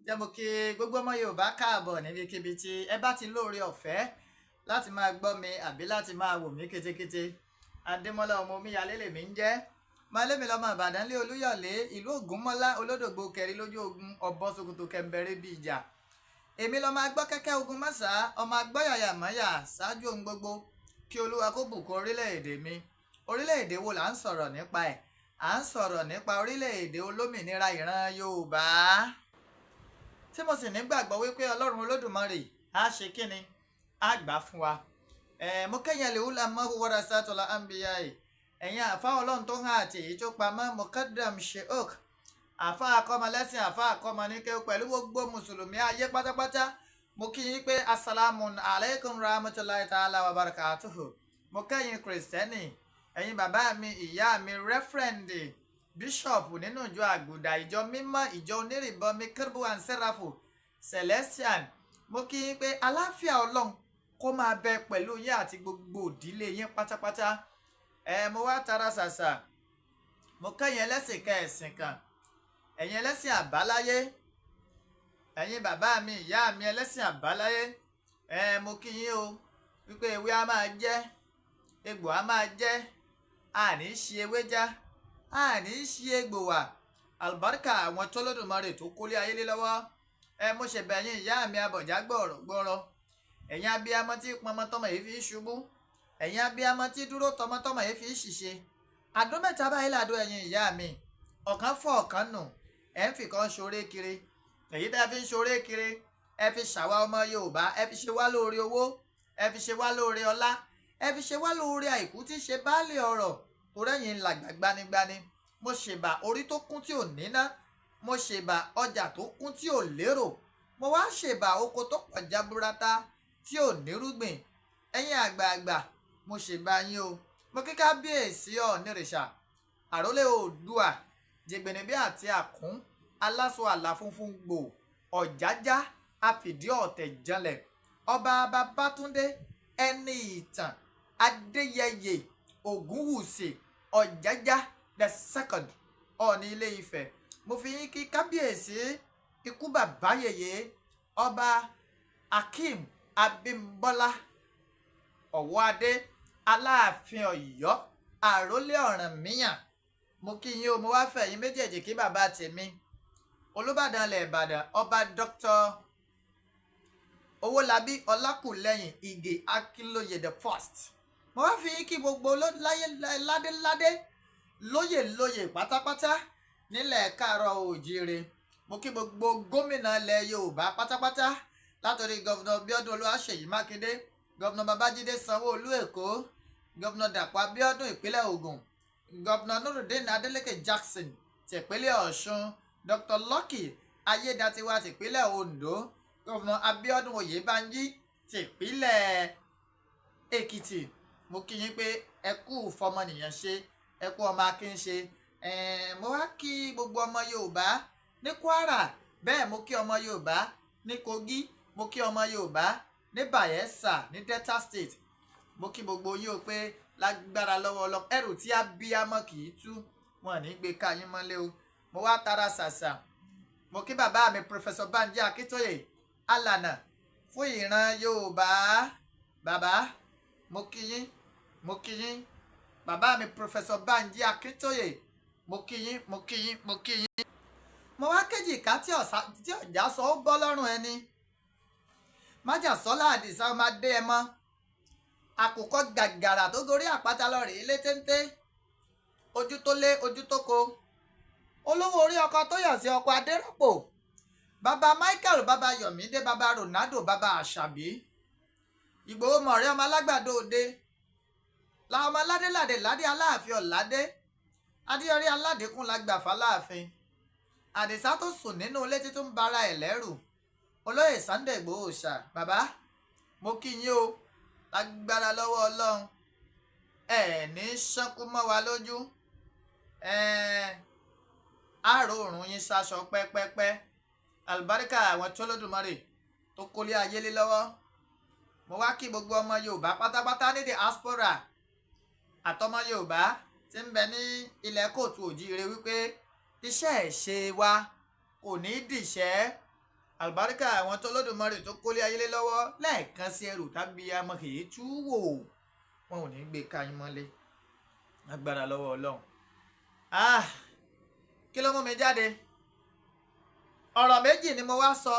jẹ́ mo kí gbogbo ọmọ Yorùbá káàbọ̀ níbikíbi tí ẹ bá ti lóore ọ̀fẹ́ láti máa gbọ́ mi àbí láti máa wò mí kétékété. Adémọ́lá ọmọ omíyalé lèmi ń jẹ́. Málémi lọ́mọ Ìbàdàn lé Olúyọ̀lé ìlú Ògúnmọ́lá olódògbò kẹrin lójú ogun ọ̀bọ Sokoto kẹ̀mbẹ̀rẹ̀ bíi ìjà. Èmi lọ́mọ agbọ́ kẹ́kẹ́ ogun mọ́sà ọmọ agbọ́yàyà mọ́yà ṣáájú ohun gbogbo kí Olúwa kó bùkún orílẹ̀-èdè mi. Orílẹ̀-èdè wo là ń sọ̀rọ̀ nípa ẹ̀? À ń sọ̀rọ̀ nípa orílẹ̀-èdè olómìnira ìran Yorùbá tí mo sì nígbàgbọ́ wípé Ọlọ́run Olódùmarè á ṣe kíni á gbà fún wa. Mo kẹ́yìn lè wúlò mọ́ wọ́dà sátọ̀lá àǹbíyá ẹ̀ ẹ̀yin àfa Ọlọ́run tó hàn àti èyí tó pamọ́ Mukadam Sheok àfa àkọ́mọ lẹ́sìn àfa àkọ́mọ níkẹ́ pẹ̀lú gbogbo mùsùlùmí ayé pátápátá. Mo kí yín pé asalaamu alaykum rahmatulahi ta'ala wa barakatuhu. Mo kẹ́yìn kìrìsìtẹ́nì ẹ̀yin bàbá mi ìyá mi rẹ́fẹ̀rẹ̀ndì bíṣọ̀pù nínú ìjọ àgùdà ìjọ mímọ́ ìjọ onírìbọmi kérúbù and sẹ́ráfù celestial. Mo kí yín pé aláfíà Ọlọ́run kó máa bẹ pẹ̀lú yín àti gbogbo ìdílé yín pátápátá. Mo wá tara ṣàṣà mo kẹ́yìn ẹlẹ́sìn kẹsìn kan ẹ̀yin ẹlẹ́sìn àbáláyé ẹ̀yin bàbá mi ìyá mi ẹlẹ́sìn àbáláyé. Mo kí yín o wípé ewé á máa jẹ́ egbò á máa jẹ́ àní ṣe ewé já àní ṣe egbò wà àlùbáríkà àwọn tọ́lọ́dùmarè tó kólé ayé lé lọ́wọ́. Mo ṣe bẹ̀yìn ìyá mi abọ̀já gbọ̀rọ̀ ẹ̀yin abiyamọ tí pọnmọ tọmọ yìí fi ṣubú ẹ̀yin abiyamọ tí dúró tọmọtọmọ yìí fi ṣìṣe. Àdó mẹ́ta báyìí làdó ẹ̀yin ìyá mi ọ̀kan fọ́ ọ̀kan nù ẹ̀ ń fi kan ṣoré kiri. Èyí tẹ́ fi ń ṣoré kiri ẹ fi ṣàwa ọmọ Yorùbá ẹ fi ṣe wá lóore owó ẹ fi ṣe wá lóore ọlá ẹ fi ṣe wá lóore àìkú tí ṣe baálé ọ̀rọ̀ tó rẹ́yìn làgbà gbanigbani. Mo ṣèbà orí tó kún tí ò níná mo ṣèbà ọjà tó kún tí ò lérò mo wá ṣèbà oko tó pọ̀ jaburata tí ò nírúgbìn. Ẹ̀yin àgbààgbà mo ṣèbà yín o. Mo kí kábíyèsí Oonirisha àrólé Oòduà jẹgbẹ̀nẹ̀bí àti àkún aláṣọ àlà funfun gbò ọ̀jájá àfìdí ọ̀tẹ̀ janlẹ̀ ọba Babátúndé ẹni ìtàn Adéyẹyè Ògúnwùsì Ọ̀jájá the second Ọọ̀ni Ilé Ifẹ̀. Mo fi yín kí kábíyèsí ikú bàbá yèyé ọba Akeem Abímbọ́lá Ọ̀wọ́adé Aláàfin Ọ̀yọ́ àrólé Ọ̀rànmíyàn. Mo kí yín o mo wá fẹ̀yìn méjèèjì kí bàbá tèmi Olúbàdàn ilẹ̀ Ìbàdàn ọba Dr. Owólabí Ọlákùlẹ́yìn Ìgè Akínlóye the first. Mo wá fi yín kí gbogbo ládéládé lóyè pátápátá nílẹ̀ káàárọ̀ oòjíire. Mo kí gbogbo gómìnà ilẹ̀ Yorùbá pátápátá látòrí gọ́vnà Bíọ́dún Olúwaṣèyí Mákindé gọ́vnà Babájídé Sanwó-Olú Èkó gọ́vnà Dàpọ̀ Abíọ́dún ìpínlẹ̀ Ògùn gọ́vnà Nurudeen Adeleke Jackson tìpínlẹ̀ Ọ̀ṣun Dr. Lucky Ayédatiwa tìpínlẹ̀ Ondo gọ́vnà Abíọ́dún Oyèbánjí tìpínlẹ̀ Èkìtì. Mo kí yín pé ẹ kú fọmọnìyàn ṣe ẹ kú ọmọ akin ṣe. Mo wá kí gbogbo ọmọ Yorùbá ní Kwara bẹ́ẹ̀ mo kí ọmọ Yorùbá ní Kogi mo kí ọmọ Yorùbá ní Bayelsa ní Delta State. Mo kí gbogbo yín o pé lágbára lọ́wọ́ ọlọ́ ẹrù tí abiyamọ kì í tú wọn ní gbé ká yín mọ́lé o. Mo wá tara ṣàṣà mo kí bàbá mi Professor Banji Akíntóyè alànà fún ìran Yorùbá. Bàbá mo kí yín bàbá mi Professor Banji Akíntóyè mo kí yín. Mo wá kéjì ká tí ọ̀já sọ ó bọ́ lọ́rùn ẹni májà sọ́lá àdìsá ọmọ adé ẹ mọ́ àkùkọ gàgàrà tó gorí àpáta lọ rèé lé téńté ojú tó lé ojú tó ko olówó orí ọkọ tó yàn sí ọkọ adérọ́pò bàbá Michael bàbá Yọ̀mídé bàbá Ronaldo bàbá Àṣàbí Ìgbòho mọ̀rẹ́ ọmọ alágbàdo òde làwọn ọmọ ládéládé ládé Aláàfin Ọ̀ládé Adéyọrí Aládékún lágbàfà láàfin Àdìsá tó sùn nínú ilé títún bara ẹ̀ lẹ́rù olóyè Sunday Igboho OOSHA. Bàbá mo kí yín o lágbára lọ́wọ́ Ọlọ́run ní ṣánkú mọ́ wa lójú àárò òrùn yín ṣaṣọ pẹ́pẹ́pẹ́ àlùbáríkà àwọn tọ́lọ́dùmarè tó kólé ayé lé lọ́wọ́. Mo wá kí gbogbo ọmọ Yorùbá pátápátá ní diaspora àtọmọ Yorùbá tí ń bẹ ní ilẹ̀ kóòtù òjíire wípé iṣẹ́ ìṣe wa kò ní dìṣẹ́ àlùbáríkà àwọn tó lódùmarè tó kólé ayélé lọ́wọ́ lẹ́ẹ̀kan sí ẹrù tàbí amọ̀ kì í tú wò wọn ò ní gbé káyín mọ́lé agbára lọ́wọ́ ọlọ́run. Kí ló mú mi jáde? ọ̀rọ̀ méjì ni mo wá sọ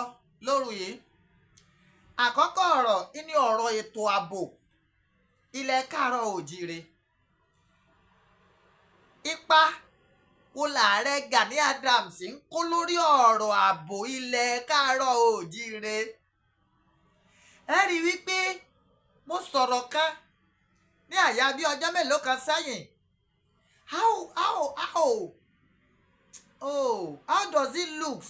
lóru yìí. Àkọ́kọ́ ọ̀rọ̀ ní ọ̀rọ̀ ètò ààbò ilẹ̀ káàárọ̀ òjíire. Ipa wo làárẹ̀ Gani Adams ń kó lórí ọ̀rọ̀ ààbò ilẹ̀ káàárọ̀ òjíire? Ẹ rí wípé mo sọ̀rọ̀ kan ní àyà bí ọjọ́ mélòó kan sẹ́yìn. How does it look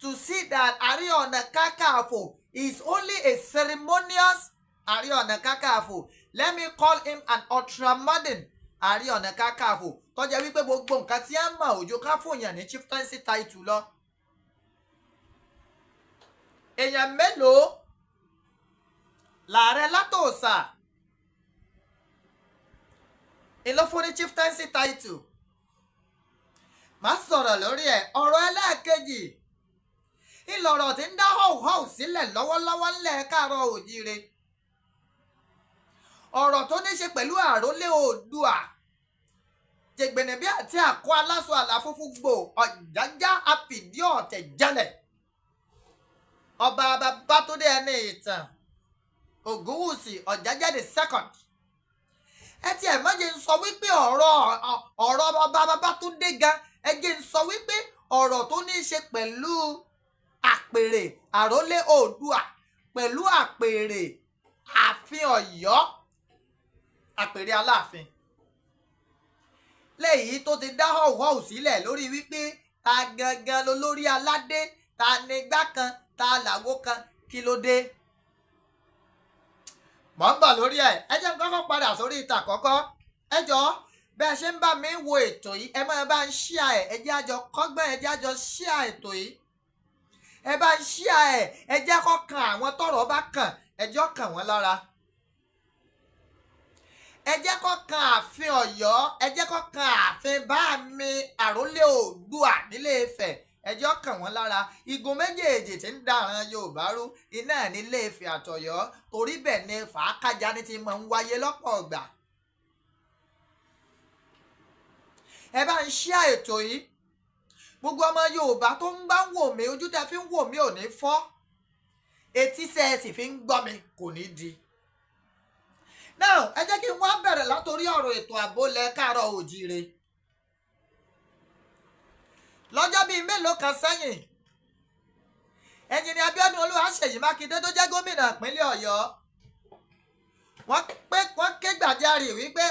to see that Aare Ona Kakanfò is only a ceremonious Aare Ona Kakanfò? Let me call him an ultramodern Aare Ona Kakanfò. Tó jẹ́ wípé gbogbo nǹkan tí a mọ̀ òjò ká fòyàn ní chieftaincy title lọ. Èèyàn mélòó làárẹ̀ látòòsà ìlọ́fún ní chieftaincy title? Má sọ̀rọ̀ lórí ẹ̀. Ọ̀rọ̀ ẹlẹ́ẹ̀kejì ìlọ̀rọ̀ tí ń dá họ́wùhọ́wù sílẹ̀ lọ́wọ́lọ́wọ́ ńlẹ̀ káàárọ̀ òjíire. Ọ̀rọ̀ tó ní ṣe pẹ̀lú àrólé Oòduà jẹgbẹ̀nẹ̀bí àti àkó aláṣọ àlàfúnfú gbò ọ̀jájá àfìdí ọ̀tẹ̀ jálẹ̀. Ọba Babátúndé ẹni ìtàn Ògúnwùsì Ọ̀jájá the second. Ẹ tiẹ̀ má jẹ́ ń sọ wípé ọ̀rọ̀ ọba Babátúndé gan, ẹ jẹ́ ń sọ wípé ọ̀rọ̀ tó ní ṣe pẹ̀lú àpèrè àrólé Oòduà pẹ̀lú àpèrè ààfin Ọ̀yọ́, àpèrè Aláàfin, léyìí tó ti dá họ̀wọ̀hù sílẹ̀ lórí wípé ta gangan lolórí aládé, ta ni igbá kan, ta làwo kan, kí ló dé? Mọ̀ ń bọ̀ lórí ẹ̀. Ẹ jẹ́ n kọ́kọ́ padà sórí ìta àkọ́kọ́. Ẹ jọ̀ọ́ bẹ́ẹ̀ ṣe ń bá mi wo ètò yìí, ẹ máa bá ń ṣíà ẹ̀. Ẹ jẹ́ àjọ kọ́gbọ́n, ẹ jẹ́ àjọ ṣíà ètò yìí. Ẹ bá ń ṣíà ẹ̀. Ẹ jẹ́ kó kan àwọn tọ́rọ̀ bá kàn, ẹ jẹ́ ó kàn wọ́n lára. Ẹ jẹ́ kó kan ààfin Ọ̀yọ́, ẹ jẹ́ kó kan ààfin Báàmi àrólé Oòduà nílé Ifẹ̀, ẹ jẹ́ ó kàn wọ́n lára. Igun méjèèjì tí ń dàran Yorùbá rú iná nílé Ifẹ̀ àtọ̀yọ́, torí bẹ́ẹ̀ ni fàákàjà ní ti máa ń wáyé lọ́pọ̀ ọgbà. Ẹ bá ń ṣíà ètò yìí. Gbogbo ọmọ Yorùbá tó ń bá ń wò mí, ojú tẹ́ fi ń wò mí ò ní fọ́, etí sẹ́ẹ̀sì fi ń gbọ́ mi kò ní di. Now ẹ jẹ́ kí n wá bẹ̀rẹ̀ látòrí ọ̀rọ̀ ètò ààbò ilẹ̀ káàárọ̀ òjíire. Lọ́jọ́ bíi mélòó kan sẹ́yìn, Ẹnjìnìà Abíọ́dún Olúwaṣèyí Mákindé tó jẹ́ gómìnà ìpínlẹ̀ Ọ̀yọ́, wọ́n ké gbàjarè wípé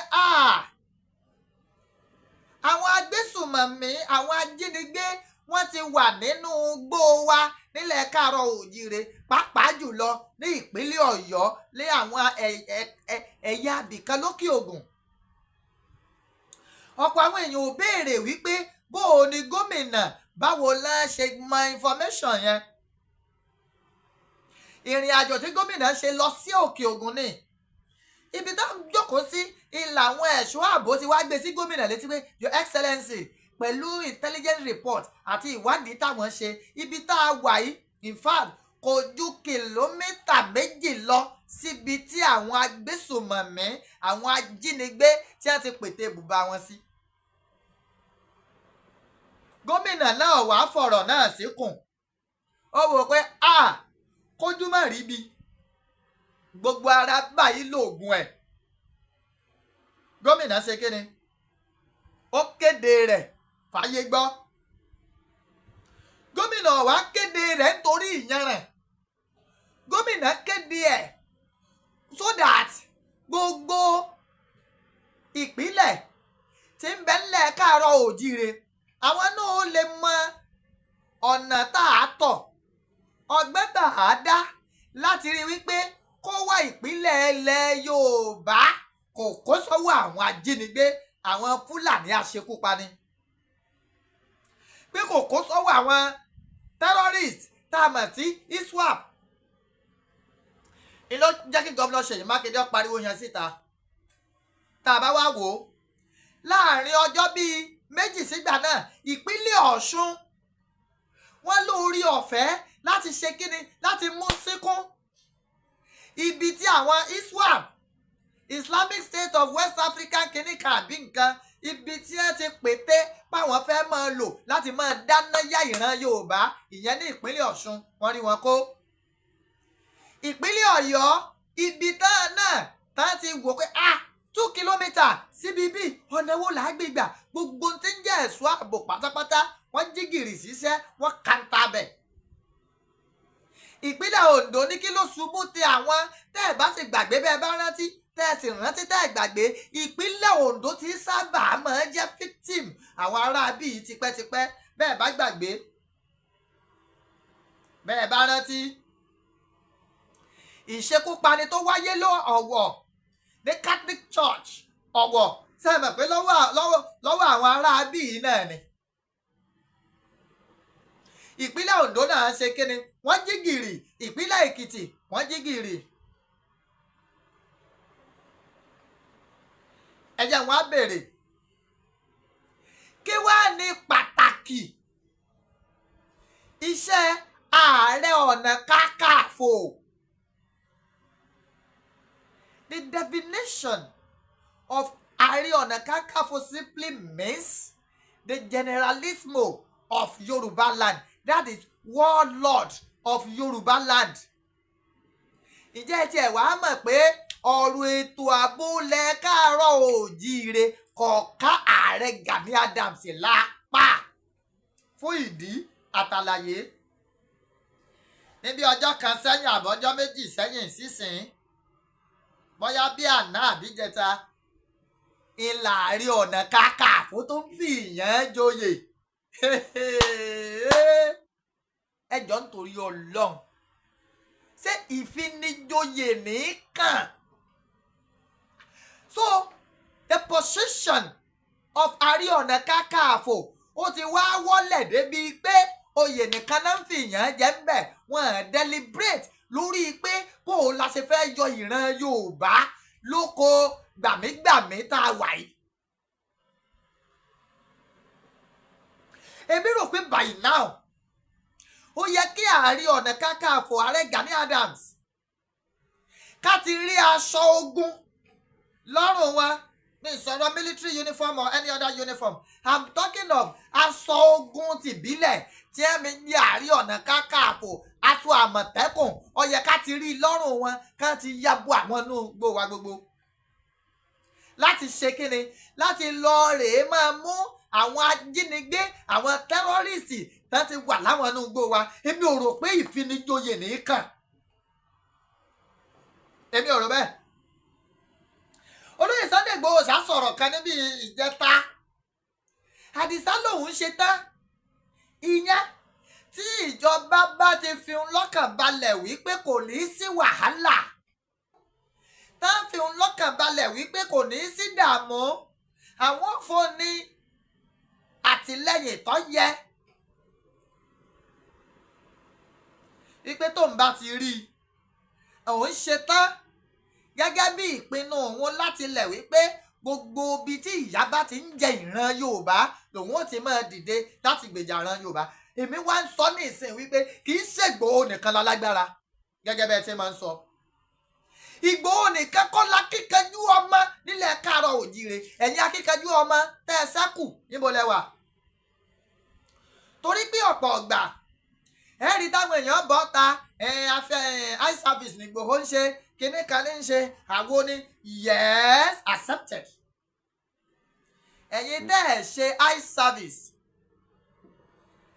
àwọn agbésùmọ̀mí, àwọn ajínigbé wọ́n ti wà nínú igbó wa nílẹ̀ káàárọ̀ òjíire, pàápàá jùlọ ní ìpínlẹ̀ Ọ̀yọ́, lé àwọn ẹ̀yà abìkan lókè Ògùn. Ọ̀pọ̀ àwọn èèyàn ò béèrè wípé bó o ní gómìnà, báwo la ṣe mọ information yẹn? Ìrìn àjò tí gómìnà ṣe lọ sí òkè Ògùn ni ibi tó ń jókòó sí ilà àwọn ẹ̀ṣọ́ ààbò ti wá gbé sí gómìnà létí pé Your Excellency, pẹ̀lú intelligence report àti ìwádìí táwọn ṣe, ibi tá a wà yìí in fact kò ju kìlómítà 2 lọ síbi tí àwọn agbésùmọ̀mí, àwọn ajínigbé tí wọ́n ti pète bùbá wọn sí. Gómìnà náà wàá fọ̀rọ̀ náà síkùn. Ó wò pé kójú má rí bi, gbogbo ara báyìí lóògùn ẹ̀. Gómìnà ṣe kíni? Ó kéde rẹ̀ fàyè gbọ́. Gómìnà wá kéde rẹ̀ nítorí ìyanràn. Gómìnà kéde ẹ̀ so that gbogbo ìpínlẹ̀ tí ń bẹ ńlẹ̀ káàárọ̀ òjíire, àwọn náà lè mọ ọ̀nà tá a tọ̀, ọgbẹ́ tá a dá láti rí wípé kó wá ìpínlẹ̀ ilẹ̀ Yorùbá kò kó sọ́wọ́ àwọn ajínigbé, àwọn Fúlàní aṣekúpani, pé kò kó sọ́wọ́ àwọn terrorist tá a mọ̀ sí ISWAP. Ìlọ jẹ́ kí gómìnà Ṣèyí Mákindé pariwo yẹn síta. Tá a bá wá wò ó, láàrin ọjọ́ bíi 2 sígbà náà, ìpínlẹ̀ Ọ̀ṣun wọ́n lórí ọ̀fẹ́ láti ṣe kíni láti mú síkún ibi tí àwọn ISWAP Islamic State of West African kìnìkan àbí nǹkan ibi tí wọ́n ti pété páwọn fẹ́ máa lò láti máa dáná yá ìran Yorùbá ìyẹn ní ìpínlẹ̀ Ọ̀ṣun wọ́n rí wọn kó. Ìpínlẹ̀ Ọ̀yọ́ ibi náà tán ti wò pé 2 kìlómítà síbi bí ọ̀nà wo là á gbé gbà gbogbo tí ń jẹ́ ẹ̀ṣọ́ ààbò pátápátá wọ́n jí gìrì síṣẹ́ wọ́n kàńtà bẹ̀. Ìpínlẹ̀ Ondo ní kí ló ṣubú ti àwọn tẹ́ ẹ̀ bá sì gbàgbé bẹ́ẹ̀ bá rántí tẹ́ ẹ sì rántí tẹ́ ẹ gbàgbé ìpínlẹ̀ Ondo ti sábà máa jẹ́ victim àwọn ará bíi tipẹ́tipẹ́ bẹ́ẹ̀ bá gbàgbé bẹ́ẹ̀ bá rántí ìṣekúpani tó wáyé Ọ̀wọ̀ ní Catholic Church Ọ̀wọ̀ sẹ́mi pé lọ́wọ́ àwọn ará bíi náà ni. Ìpínlẹ̀ Ondo náà ṣe kíni wọ́n jí gìrì ìpínlẹ̀ Èkìtì wọ́n jí gìrì. ẹ jẹ́ wọn á béèrè kí wàá ní pàtàkì iṣẹ́ Ààrẹ Ọ̀nà Kakanfò. The definition of Ààrẹ Ọ̀nà Kakanfò simply means the generalismo of Yoruba land, that is warlord of Yoruba land. Ǹjẹ́ ẹ tiẹ̀ wá mọ̀ pé ọ̀rọ̀ ètò ààbò ilẹ̀ káàárọ̀ oòjíire kọ̀ọ̀ká Ààrẹ Gani Adams lápá fún ìdí àtàlàyé níbi ọjọ́ kan sẹ́yìn àbọ̀jọ́ méjì sẹ́yìn sísìn bóyá bí àná àbíjẹta ìlà Ààrẹ Ọ̀nà Kakanfò tó ń fi ìyẹn joyè ẹjọ́ nítorí Ọlọ́run ṣé ìfinijoyè nìkan. So the position of Ààrẹ Ọ̀nà Kakanfò ó ti wá wọlé débi pé oyè nìkan náà ń fi ìyàn jẹ ń bẹ̀ wọ́n deliberate lórí pé bó o la ṣe fẹ́ yọ ìran Yorùbá lóko gbàmígbàmí tá a wà yìí. Èmi rò pé by now ó yẹ kí Ààrẹ Ọ̀nà Kakanfò Ààrẹ Gani Adams ká ti rí aṣọ ogun lọ́rùn wọn ní ìsọ̀rọ̀ military uniform or any other uniform. I'm talking of aṣọ ogun tìbílẹ̀ tí ẹ̀mí ní Ààrẹ Ọ̀nà Kakanfò aṣọ àmọ̀tẹ́kùn ó yẹ ká ti rí lọ́rùn wọn ká ti yabo àwọn inú gbò wá gbogbo. Láti ṣe kíni láti lọ rèé máa mú àwọn ajínigbé àwọn tẹ́rọ́rìsì tán ti wà láwọn inú gbò wa. Èmi ò rò pé ìfinijoyè nìkan. Èmi ò rò bẹ́ẹ̀. Olóyè Sunday Igboho ṣá sọ̀rọ̀ kan níbi ìjẹta. Àdìsá lòun ṣe tán. Ìyẹn tí ìjọba bá ti fi ń lọ́kàn balẹ̀ wípé kò ní í sí wàhálà. Tá ń fi ń lọ́kàn balẹ̀ wípé kò ní í sí dààmú. Àwọn fún ní àtìlẹ́yìn tó yẹ. Wípé tóun bá ti rí i, òun ṣe tán gẹ́gẹ́ bí ìpinnu òun láti lẹ̀ wípé gbogbo ibi tí ìyà bá ti ń jẹ ìran Yorùbá lòun ó ti máa dìde láti gbèjà ìran Yorùbá. Èmi wá ń sọ ní ìsìn wípé kì í ṣègbòho nìkan lálágbára gẹ́gẹ́ bẹ́ẹ̀ tí máa ń sọ. Ìgbòho nìkan kọ́ lakíkanjú ọmọ nílẹ̀ káàárọ̀ oòjíire. Ẹ̀yin akíkanjú ọmọ tẹ́ ẹ sẹ́kù níbo lẹ wà? Torí pé ọ̀pọ̀ ọ̀gbà ẹ̀rí táwọn èèyàn bọ́ ta afẹ́ eye service ní Ìgbòho ń ṣe kíní kan ní ń ṣe àwo ni yes accepted. Ẹ̀yin tẹ́ ẹ ṣe eye service,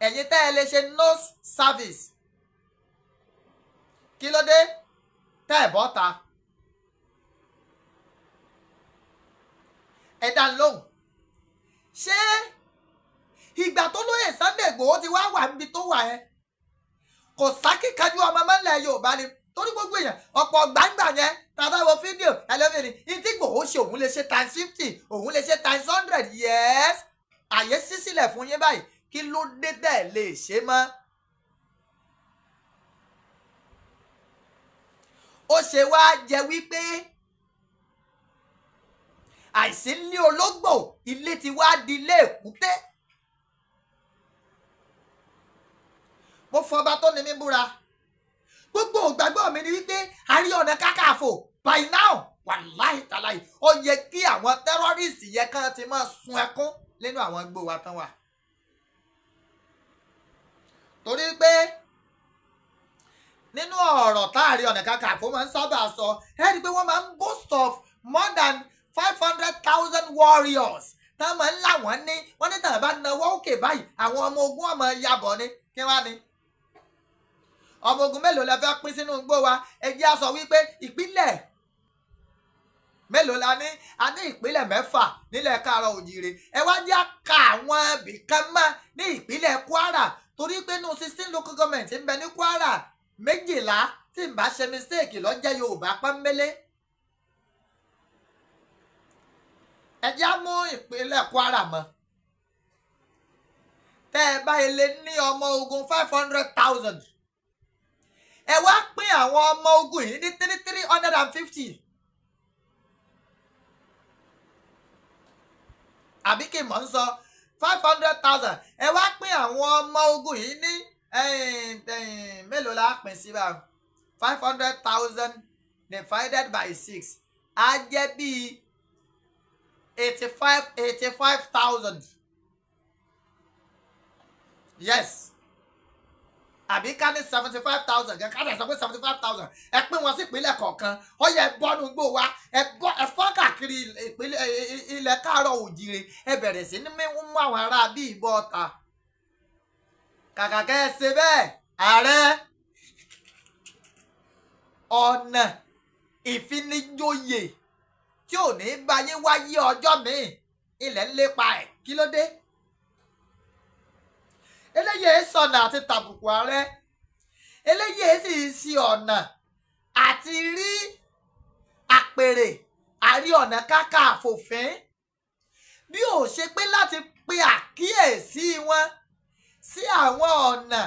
ẹ̀yin tẹ́ ẹ lè ṣe nose service, kí ló dé tẹ́ ẹ bọ́ ta? Ẹ dá lóhùn. Ṣé ìgbà tó lóyè Sunday Igboho ti wá wà níbi tó wà ẹ́ kò sákìkájú ọmọ mọ́lẹ̀ Yorùbá ni? Torí gbogbo èèyàn ọ̀pọ̀ gbàǹgbà yẹn tàbá wo fídíò ẹlẹ́mìnrin ìdí Igboho ṣe òun lè ṣe times 50 òun lè ṣe times 100 yes àyè sí sílẹ̀ fún yín báyìí kí ló dé bẹ́ẹ̀ lè ṣe mọ́? Ó ṣe wá jẹ wípé àìsí ní ológbò ilé ti wá di ilé èkúté. mo fọba tó ní mi búra gbogbo ìgbàgbọ́ mi ni wípé Ààrẹ Ọ̀nà Kakanfò by now wàláì tàláì ó yẹ kí àwọn tẹ́rọ́rìsì yẹ kán ti máa sun ẹkún nínú àwọn igbó wa tán wà. torí pé nínú ọ̀rọ̀ táàrí Ọ̀nà Kakanfò máa ń sábà sọ ẹ rí i pé wọ́n máa ń boast of more than 500,000 warriors tá máa ń láwọn ní wọ́n ní tàn bá nawọ́ òkè báyìí àwọn ọmọ ogun ọmọ yabọ̀ ni kí wá ní. ọmọ ogun mélòó la fẹ́ pín sínú igbó wa ẹ jẹ́ á sọ wípé ìpínlẹ̀ mélòó la ní a ní ìpínlẹ̀ 6 nílẹ̀ Káàárọ̀ Oòjíire ẹ wá jẹ́ ká àwọn ibìkan mọ́ ní ìpínlẹ̀ Kwara torí pé nínú 16 local government ń bẹ ní Kwara 12 tí n bá ṣe mistake ló jẹ́ Yorùbá pọ́nbélé. ẹ jẹ́ á mú ìpínlẹ̀ Kwara mọ́ tẹ́ ẹ bá ilé ní ọmọ ogun 500,000 ẹ wá pín àwọn ọmọ ogun yìí ní 350 àbí kí mò ń sọ 500,000 ẹ wá pín àwọn ọmọ ogun yìí ní mélòó la pín sí báyìí 500,000 divided by 6 á jẹ́ bíi 85,000 yes àbí ká ní 75,000 ká lè sọ pé 75,000 ẹ pín wọn sí ìpínlẹ̀ kọ̀ọ̀kan ó yẹ bọ́nu gbó wa ẹ fọ́ káàkiri ìpínlẹ̀ ilẹ̀ Káàárọ̀ Oòjíire ẹ bẹ̀rẹ̀ sí ní mú àwọn ará bí ìbọn ọ̀tá kàkà kẹ́ ẹ ṣe bẹ́ẹ̀ ààrẹ ọ̀nà ìfinijóyè tí ò ní bá yín wáyé ọjọ́ míì ilẹ̀ ń lépa ẹ̀ kí ló dé. eléyìí sọ̀nà àti tàbùkù ààrẹ eléyìí sì sí ọ̀nà àti rí àpèrè Ààrẹ Ọ̀nà Kakanfò fín bí ò ṣe pé láti pe àkíyèsí wọn sí àwọn ọ̀nà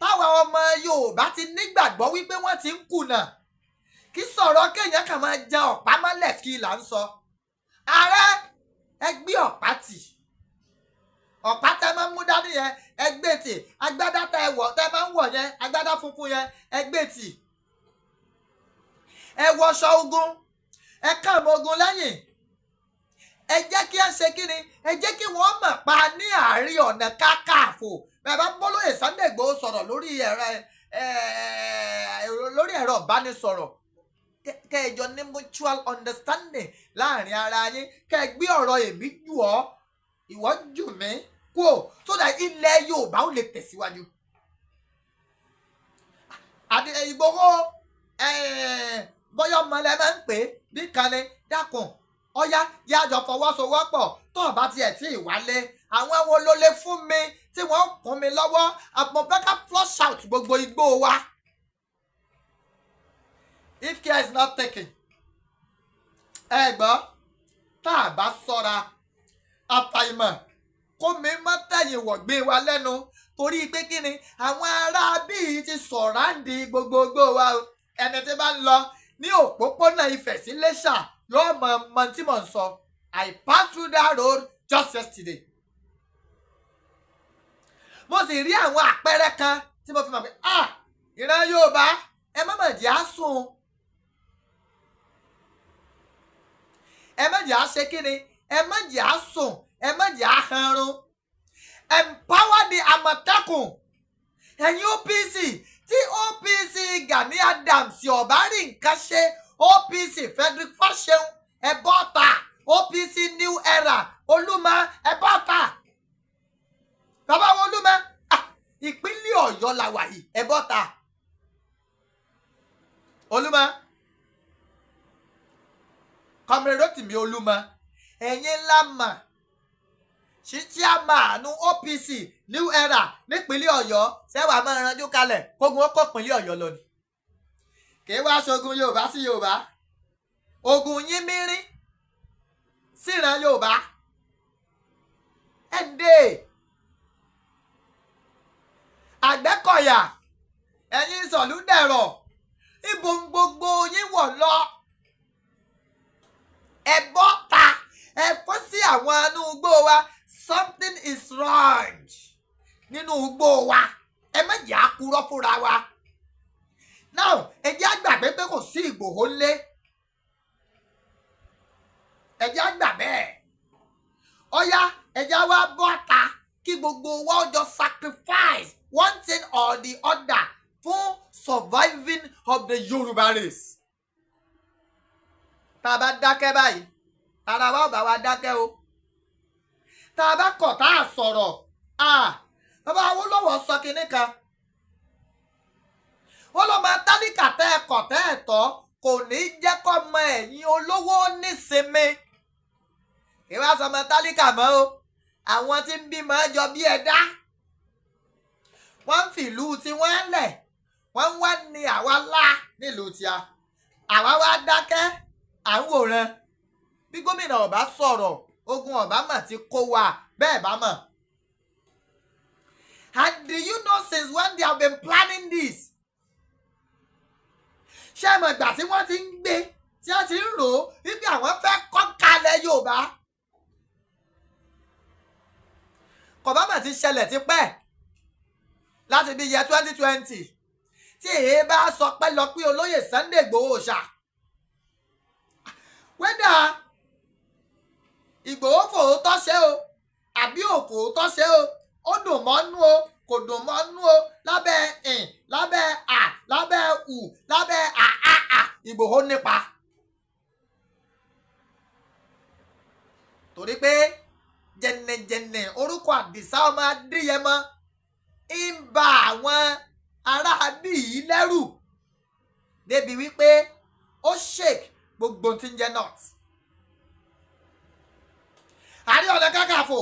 táwọn ọmọ Yorùbá ti nígbàgbọ́ wípé wọ́n ti ń kùnà kí sọ̀rọ̀ kéèyàn kàn máa jẹ ọ̀pá mọ́lẹ̀ kí là ń sọ. ààrẹ ẹ gbé ọ̀pá tì ọ̀pá tẹ máa ń mú dání yẹn ẹ gbé tì agbádá tẹ máa ń wọ̀ yẹn agbádá funfun yẹn ẹ gbé tì ẹ wọṣọ ogun ẹ kàn mọ́ ogun lẹ́yìn ẹ jẹ́ kí ẹ ṣe kí ni ẹ jẹ́ kí wọ́n mọ̀ pa ní Ààrẹ Ọ̀nà Kakanfò bẹ́ẹ̀ bá bọ́lóyè Sunday Igboho sọ̀rọ̀ lórí ẹ̀rọ ìbánisọ̀rọ̀ kẹjọ ní mutual understanding láàrin ara yín kẹ gbé ọ̀rọ̀ èmi jù ọ́ ìwọ jù mí kú ò so that ilẹ̀ Yorùbá ó lè tẹ̀síwájú. àti Ìgbòho bọ́yọ̀ mọ́lẹ́ máa ń pè é bí kan ní dákun ọ̀yá yájọ fọwọ́sowọ́pọ̀ tó o bá tiẹ̀ tí ì wálé àwọn wo ló lè fún mi tí wọ́n kún mi lọ́wọ́ àpọ̀npẹ́ká flush out gbogbo igbó wa. If care is not taken ẹ gbọ́ tá a bá sọ́ra àtàìmọ̀ kó mi má tẹ̀yìn wọ̀gbé wa lẹ́nu torí pé kí ni àwọn ará bíi ti sọ̀ráǹdì gbogbogbò wa ẹni tí bá ń lọ ní òpópónà Ifẹ̀ sí Iléṣà yóò mọ tí mò ń sọ. I passed through that road just yesterday. mo sì rí àwọn àpẹẹrẹ kan tí mo fi mọ̀ pé ìran Yorùbá ẹ má mọ̀ jẹ́ àsùn ẹ má jẹ́ àṣe kí ni ẹ má jẹ́ àsùn ẹ má jẹ́ àhànrún. Empower the Àmọ̀tẹ́kùn ẹ̀yin OPC tí OPC Gani Adams ọ̀bá rí nǹkan ṣe OPC Frederick Fasheun ẹ bọ́ta OPC New Era Olúmọ ẹ bọ́ta bàbá wọn Olúmọ ìpínlẹ̀ Ọ̀yọ́ la wà yìí ẹ bọ́ta Olúmọ Comrade Rotimi Olúmọ ẹ̀yin ńlá mà ṣíṣí àmàánú OPC New Era nípínlẹ̀ Ọ̀yọ́ sẹ́wà máa ranjú kalẹ̀ kógun ó kó ìpínlẹ̀ Ọ̀yọ́ lọ ni kì í wá ṣogun Yorùbá sí Yorùbá ogun yín mírín síran Yorùbá ẹ̀ǹdẹ̀ Àgbẹ̀kọ̀yà ẹ̀yin Sọ̀lúdẹ̀rọ̀ ibo gbogbo yín wọ̀ lọ ẹ bọ́ta ẹ kó sí àwọn inú igbó wa something is wrong nínú igbó wa ẹ má jẹ́ àkúrọ́ fúnra wa. now ẹ jẹ́ àgbàgbé pé kò sí Ìgbòho lé, ẹ jẹ́ àgbà bẹ́ẹ̀. ọ̀yá ẹ jẹ́ wá bọ́ta kí gbogbo wa jọ sacrifice one thing or the other fún surviving of the Yoruba race. tá a bá dákẹ́ báyìí ara wa ò bá wa dákẹ́ o. tá a bá kọ̀ tá a sọ̀rọ̀ bàbá Awólọ́wọ̀ sọ kinní kan, wọ́n ló máa tálíkà tẹ́ ẹ kọ̀ tẹ́ ẹ tọ́ kò ní jẹ́ kó mọ ẹ̀yìn olówó nísinmi. ìwà sọmọ tálíkà mọ́ o, àwọn tí ń bímọ jọ bí ẹ̀dá wọ́n ń fìlú tí wọ́n lẹ̀, wọ́n ń wá ní àwa lá nílùú tíá, àwa wá dákẹ́ à ń wòran. bí gómìnà ọba sọ̀rọ̀ ogun ọba mà ti kó wa bẹ́ẹ̀ bá mọ̀. and do you know since when they have been planning this? ṣé ẹ mọ̀ ìgbà tí wọ́n ti ń gbé tí wọ́n ti ń rò ó wípé àwọn fẹ́ kọ́ kalẹ̀ Yorùbá? kọ̀bámà ti ṣẹlẹ̀ tipẹ́ láti bí yẹ 2020 tí èyí bá sọ pé lọ pé olóyè Sunday Igboho OOSHA wẹ́dà Ìgbòho fòótọ́ ṣe o àbí òfòótọ́ ṣe o, ó dùn mọ́nú o kò dùn mọ́nú o, lábẹ́ lábẹ́ lábẹ́ lábẹ́ Ìgbòho nípa. torí pé jẹnẹjẹnẹ orúkọ Àdìsá ọmọ Adéyẹmọ ń ba àwọn aráabí yìí lẹ́rù débi wípé ó shake gbogbo tí ń jẹ́ north. Ààrẹ Ọ̀nà Kakanfò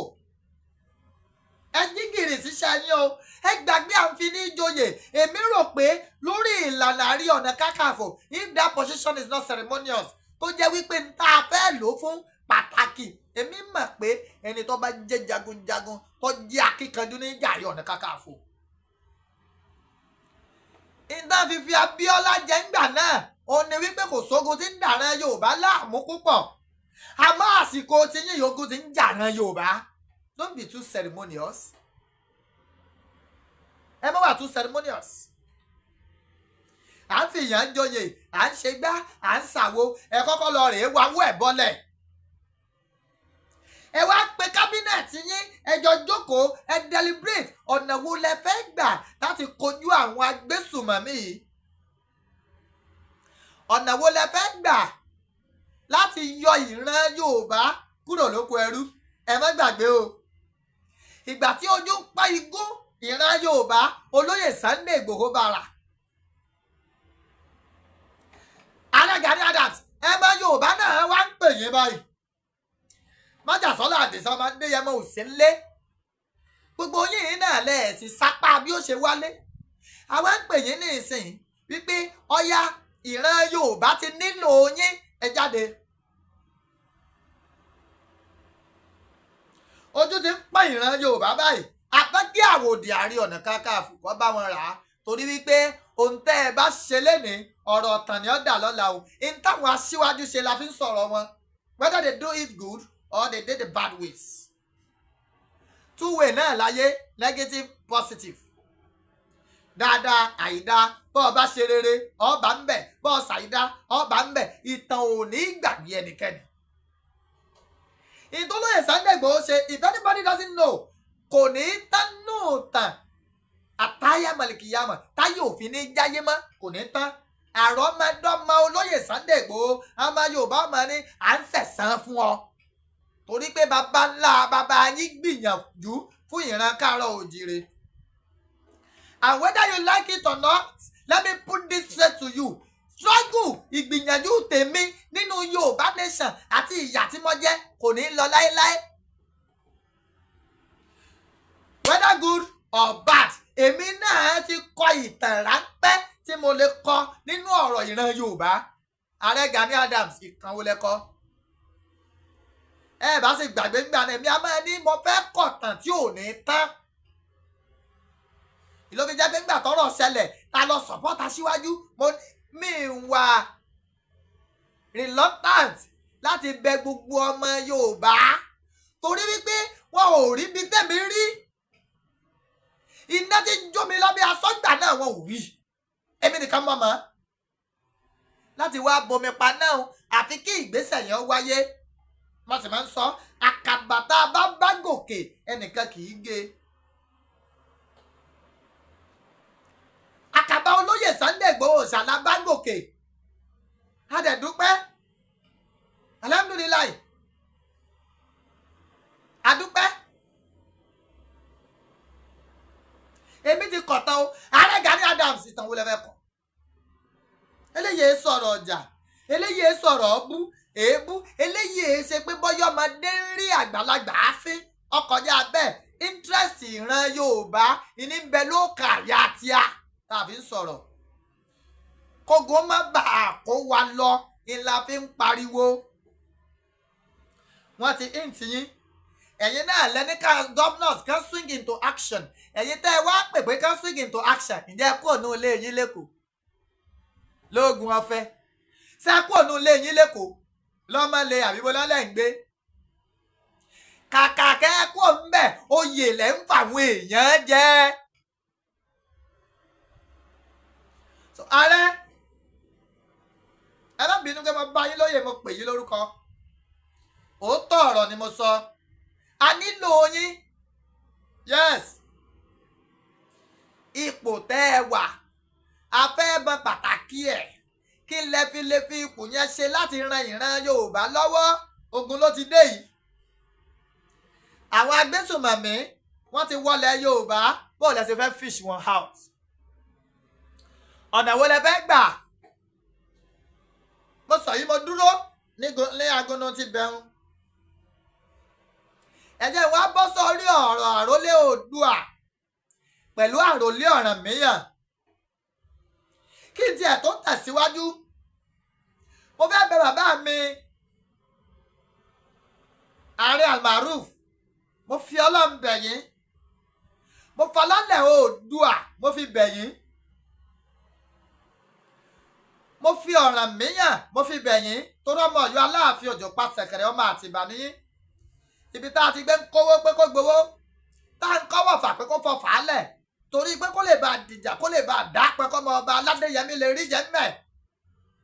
ẹ jígìrì síṣẹ́ yín o, ẹ gbàgbé àǹfin ìjòyè. èmi rò pé lórí ìlànà Ààrẹ Ọ̀nà Kakanfò if that position is not ceremonious tó jẹ́ wípé ń tá a fẹ́ lò fún pàtàkì, èmi mọ̀ pé ẹni tó bá jẹ́ jagunjagun tó jẹ́ akíkanjú ní Ààrẹ Ọ̀nà Kakanfò. ìdá fífi Abíọ́lá jẹ́ ńgbà náà òun ni wípé kò sógun tí ń dàran Yorùbá láàmú púpọ̀, àmọ́ àsìkò tí yín ogun tí ń jàran Yorùbá. Don't be too ceremonious. ẹ má wà too ceremonious. à ń fi ìyàn joyè, à ń ṣe gbá, à ń ṣàwo, ẹ kọ́kọ́ lọ rèé wáwó ẹ̀ bọ́lẹ̀. ẹ wá pe kábínẹ̀tì yín, ẹ jọ jókòó, ẹ deliberate ọ̀nà wo lẹ fẹ́ gbà láti kojú àwọn agbésùmọ̀mí yìí. ọ̀nà wo lẹ fẹ́ gbà láti yọ ìran Yorùbá kúrò lóko ẹrú. ẹ má gbàgbé o, ìgbà tí ojú ń pa igún ìran Yorùbá olóyè Sunday Igboho bàrà. Aare Gani Adams ẹ mọ Yorùbá náà wá ń pè yín báyìí. Májàsọ́lá Àdìsá ọmọ Adéyẹmọ ò sí nlé, gbogbo yín náà lẹ́ẹ̀sì sápá bí ó ṣe wálé. àwa ń pè yín ní ìsìn wípé ọ̀yá ìran Yorùbá ti nílò yín, ẹ jáde. ojú ti ń pọ́n ìran Yorùbá báyìí, àpẹ́kí àwòdì Ààrẹ Ọ̀nà Kakanfò kọ́ bá wọn rà á, torí wípé ohun tẹ́ ẹ bá ṣe lénìí ọ̀rọ̀ ọ̀tàn ni ó dà lọ́la o. in táwọn aṣíwájú ṣe la fi ń sọ̀rọ̀ wọn, whether they do it good or they did the bad ways. two way náà láyé, negative positive. dáadáa àìdá, bọ́ ọ bá ṣe rere ọba ń bẹ̀, bọ́ ọ ṣàìdá ọba ń bẹ̀. ìtàn ò ní gbàgbé ẹnikẹ́ni. ìtọ́lóyè Sunday Igboho ṣe, if anybody doesn't know, kò ní tán nù tàn àtàyà màlìkìyàmà táyà òfin ní jáyé mọ́, kò ní tán. àrọ́mọdọ́mọ olóyè Sunday Igboho ọmọ Yorùbá ọmọ ní à ń sẹ̀sán fún ọ, torí pé baba ńlá baba yín gbìyànjú fún ìran Káàárọ̀ Oòjíire. and whether you like it or not, let me put this straight to you. struggle ìgbìyànjú tèmi nínú Yorùbá nation àti ìyà tí mo jẹ kò ní lọ láéláé. whether good or bad, èmi náà ti kọ ìtàn ráńpẹ́ tí mo lè kọ nínú ọ̀rọ̀ ìran Yorùbá. Ààrẹ Gani Adams ìkan wo lẹ kọ? ẹ bá sì gbàgbé gbà náà èmi a máa ní mo fẹ́ kọ̀tàn tí ò ní tán. ìlú fi jẹ́ pé ńgbà tọ́rọ̀ ṣẹlẹ̀ ta lọ support Aṣíwájú, mi wà reluctant láti bẹ gbogbo ọmọ Yorùbá, torí wípé wọn ò rí bí tẹ̀mí rí. iná tí ń jó mi lábẹ́ aṣọ ìgbà náà wọn ò wí èmi nìkan mọ̀ mọ́ láti wá bomi pa náà àfi kí ìgbésẹ̀ yẹn wáyé mo sì máa ń sọ àkàbà tá a bá gòkè ẹnìkan kì í gé àkàbà olóyè Sunday Igboho ṣàlá bá gòkè a dẹ̀ dúpẹ́ alhamdulilayi adúpẹ́ èmi ti kọ̀ tán o Aare Gani Adams ìtàn wo lẹ fẹ́ kọ̀ eléyìí sọ̀rọ̀ ọjà eléyìí sọ̀rọ̀ ọbú èébú eléyìí ṣe pé bọ́yọ́ ọmọdé ń rí àgbàlagbà áfín ọkọjá bẹ́ẹ̀ interest ìran Yorùbá ìní ń bẹ lóòkà àyà tíá tàbí ń sọ̀rọ̀ kógo má bàa kó wa lọ ìlà fi ń pariwo wọ́n ti hint yín ẹ̀yin náà lẹ́ni ká governors kan swing into action ẹ̀yin tẹ́ ẹ wá pè pé kan swing into action ǹjẹ́ kúrò ní ilé yín lẹ́kọ̀ọ́ lóògùn ọ̀fẹ́ ṣé kúrò ní ilé yín lẹ́kọ̀ọ́ lọ́mọlẹ̀ àbíbọ́lá lẹ́ ń gbé kàkà kẹ́kọ̀ọ́ ń bẹ̀ oyè lẹ́ ń fàwọn èèyàn jẹ́ ààrẹ ẹ má bínú pé mo bá yín lóye mo pè yín lórúkọ òótọ́ ọ̀rọ̀ ni mo sọ a nílò yín yes ipò tẹ́ ẹ wà a fẹ́ mọ pàtàkì ẹ̀ kí lẹ fi lè fi ipò yẹn ṣe láti ran ìran Yorùbá lọ́wọ́ ogun ló ti dé yìí àwọn agbésùnmọ̀mí wọ́n ti wọlé Yorùbá bó lẹ ṣe fẹ́ fish wọn out ọ̀nà wo lẹ fẹ́ gbà mo sọ yìí mo dúró ní agono ti bẹ̀rù ẹ jẹ́ wá bọ́ sórí ọ̀rọ̀ àrólé Oòduà pẹ̀lú àròlé Ọ̀rànmíyàn kí n tiẹ̀ tó tẹ̀síwájú mo fẹ́ bẹ̀ bàbá mi Ààrẹ Almaroof mo fi Ọlọ́run bẹ̀ yín mo fọlọ́lẹ̀ Oòduà mo fi bẹ̀ yín mo fi Ọ̀rànmíyàn mo fi bẹ̀ yín torí ọmọ Ọ̀yọ́ Aláàfin Òjó pa ṣẹ̀kẹ̀rẹ̀ ọmọ Àtìbà níyín ibi tá a ti gbé ń kówó pé kó gbowó tá a ń kọ́wọ́ fà pé kó fọ fàálẹ̀ torí pé kó lè bá dìjà kó lè bá dá pẹ́ kọ́mọ ọba Aládéyẹmí lè rí jẹ́ mẹ́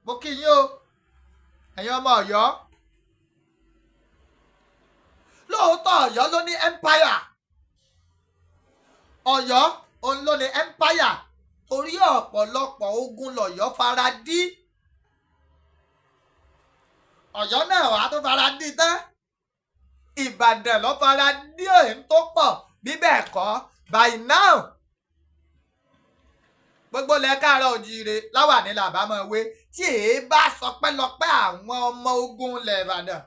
mo kí yín o ẹ̀yin ọmọ Ọ̀yọ́ lóòótọ́ Ọ̀yọ́ ló ní empire Ọ̀yọ́ òun ló ní empire torí ọ̀pọ̀lọpọ̀ ogun lọ̀yọ́ fara dí Ọ̀yọ́ náà wàá tó fara dí tán Ìbàdàn ló fara dí èyí tó pọ̀ bí bẹ́ẹ̀ kọ́ by now gbogbo ilẹ̀ Káàárọ̀ Oòjíire láwà ní làbámọ̀ wé tí èé bá sọ pẹ́lọpẹ́ àwọn ọmọ ogun ilẹ̀ Ìbàdàn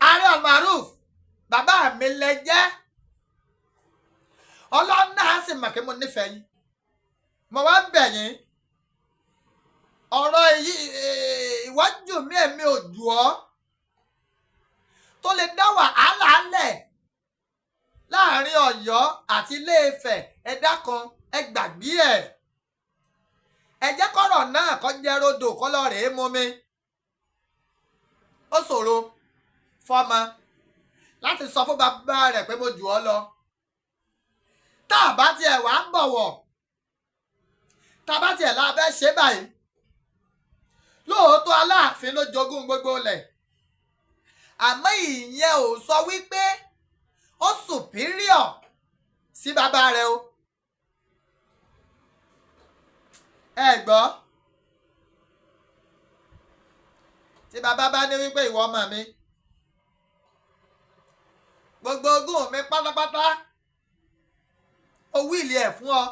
Ààrẹ Almaroof bàbá mi lẹ jẹ́ Ọlọ́run náà sì mọ̀ kí mo nífẹ̀ẹ́ yín mo wá ń bẹ̀ yín ọ̀rọ̀ ìwájú mi ẹ̀mí ò jù ọ́ tó lè dá wàhálà lẹ̀ láàrin Ọ̀yọ́ àti Ilé-Ifẹ̀ ẹ dákun ẹ gbàgbé ẹ jẹ́ kọ́rọ̀ náà kó jẹ́ rodò kó lọ rèé mú mi ó ṣòro fọ́mọ láti sọ fún bàbá rẹ̀ pé mo jù ọ́ lọ tá a bá tiẹ̀ wá ń bọ̀wọ̀ tá a bá tiẹ̀ la fẹ́ ṣe báyìí lóòótọ́ Aláàfin ló jogún gbogbo ilẹ̀ àmọ́ ìyẹn ò sọ wípé ó superior sí bàbá rẹ̀ o ẹ gbọ́ tí bàbá bá ní wípé ìwọ ọmọ mi gbogbo ogún mi pátápátá ó wíìlì ẹ̀ fún ọ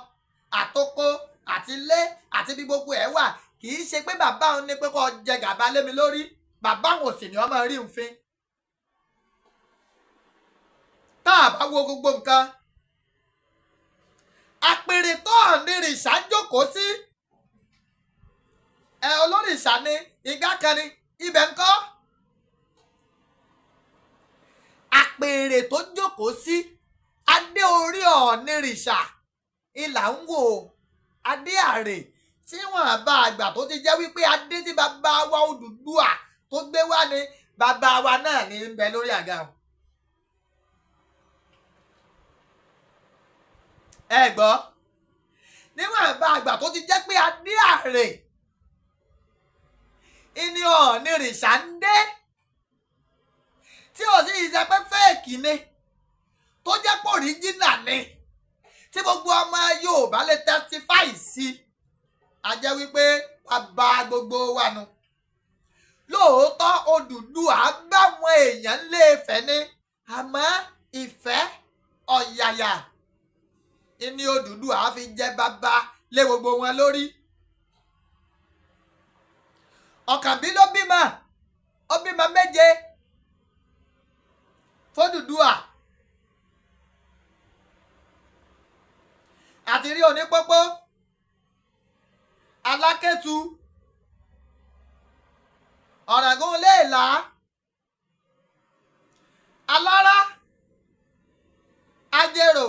àtòkò àti ilé àti bí gbogbo ẹ̀ wà kì í ṣe pé bàbá òun ní pé kó jẹ gàba lé mi lórí bàbá òun sì ní ọmọ rí òfin tá a bá wo gbogbo nǹkan àpèrè tó Oonirisha jókòó sí olórìṣà ni igbá kan ni ibẹ̀ ńkọ́ àpèrè tó jókòó sí adé orí Oonirisha ìlà ń wò adé àrè tí wọ́n bá àgbà tó ti jẹ́ wípé adé tí bàbá wa Odùduwà tó gbé wá ni bàbá wa náà ní ń bẹ lórí àga o ẹ gbọ́ níwọ̀n bá àgbà tó ti jẹ́ pé adé àrè ìní Oonirisha ń dé tí ò sì ṣe pé fẹ́ẹ̀kì ni tó jẹ́ pé òríjínà ni tí gbogbo ọmọ Yorùbá lè testify sí a jẹ́ wípé bàbá gbogbo wa nu lóòótọ́ Odùduwà gbáwọn èèyàn lé Ifẹ̀ ni àmọ́ ìfẹ́ ọ̀yàyà ìní Odùduwà fi jẹ́ bàbá lé gbogbo wọn lórí. Ọ̀kànbí ló bímọ ó bímọ 7 f'Odùduwà àti rí Onípópó, Alákétu, Ọ̀ràngún Léèlá, Alára, Ajérò,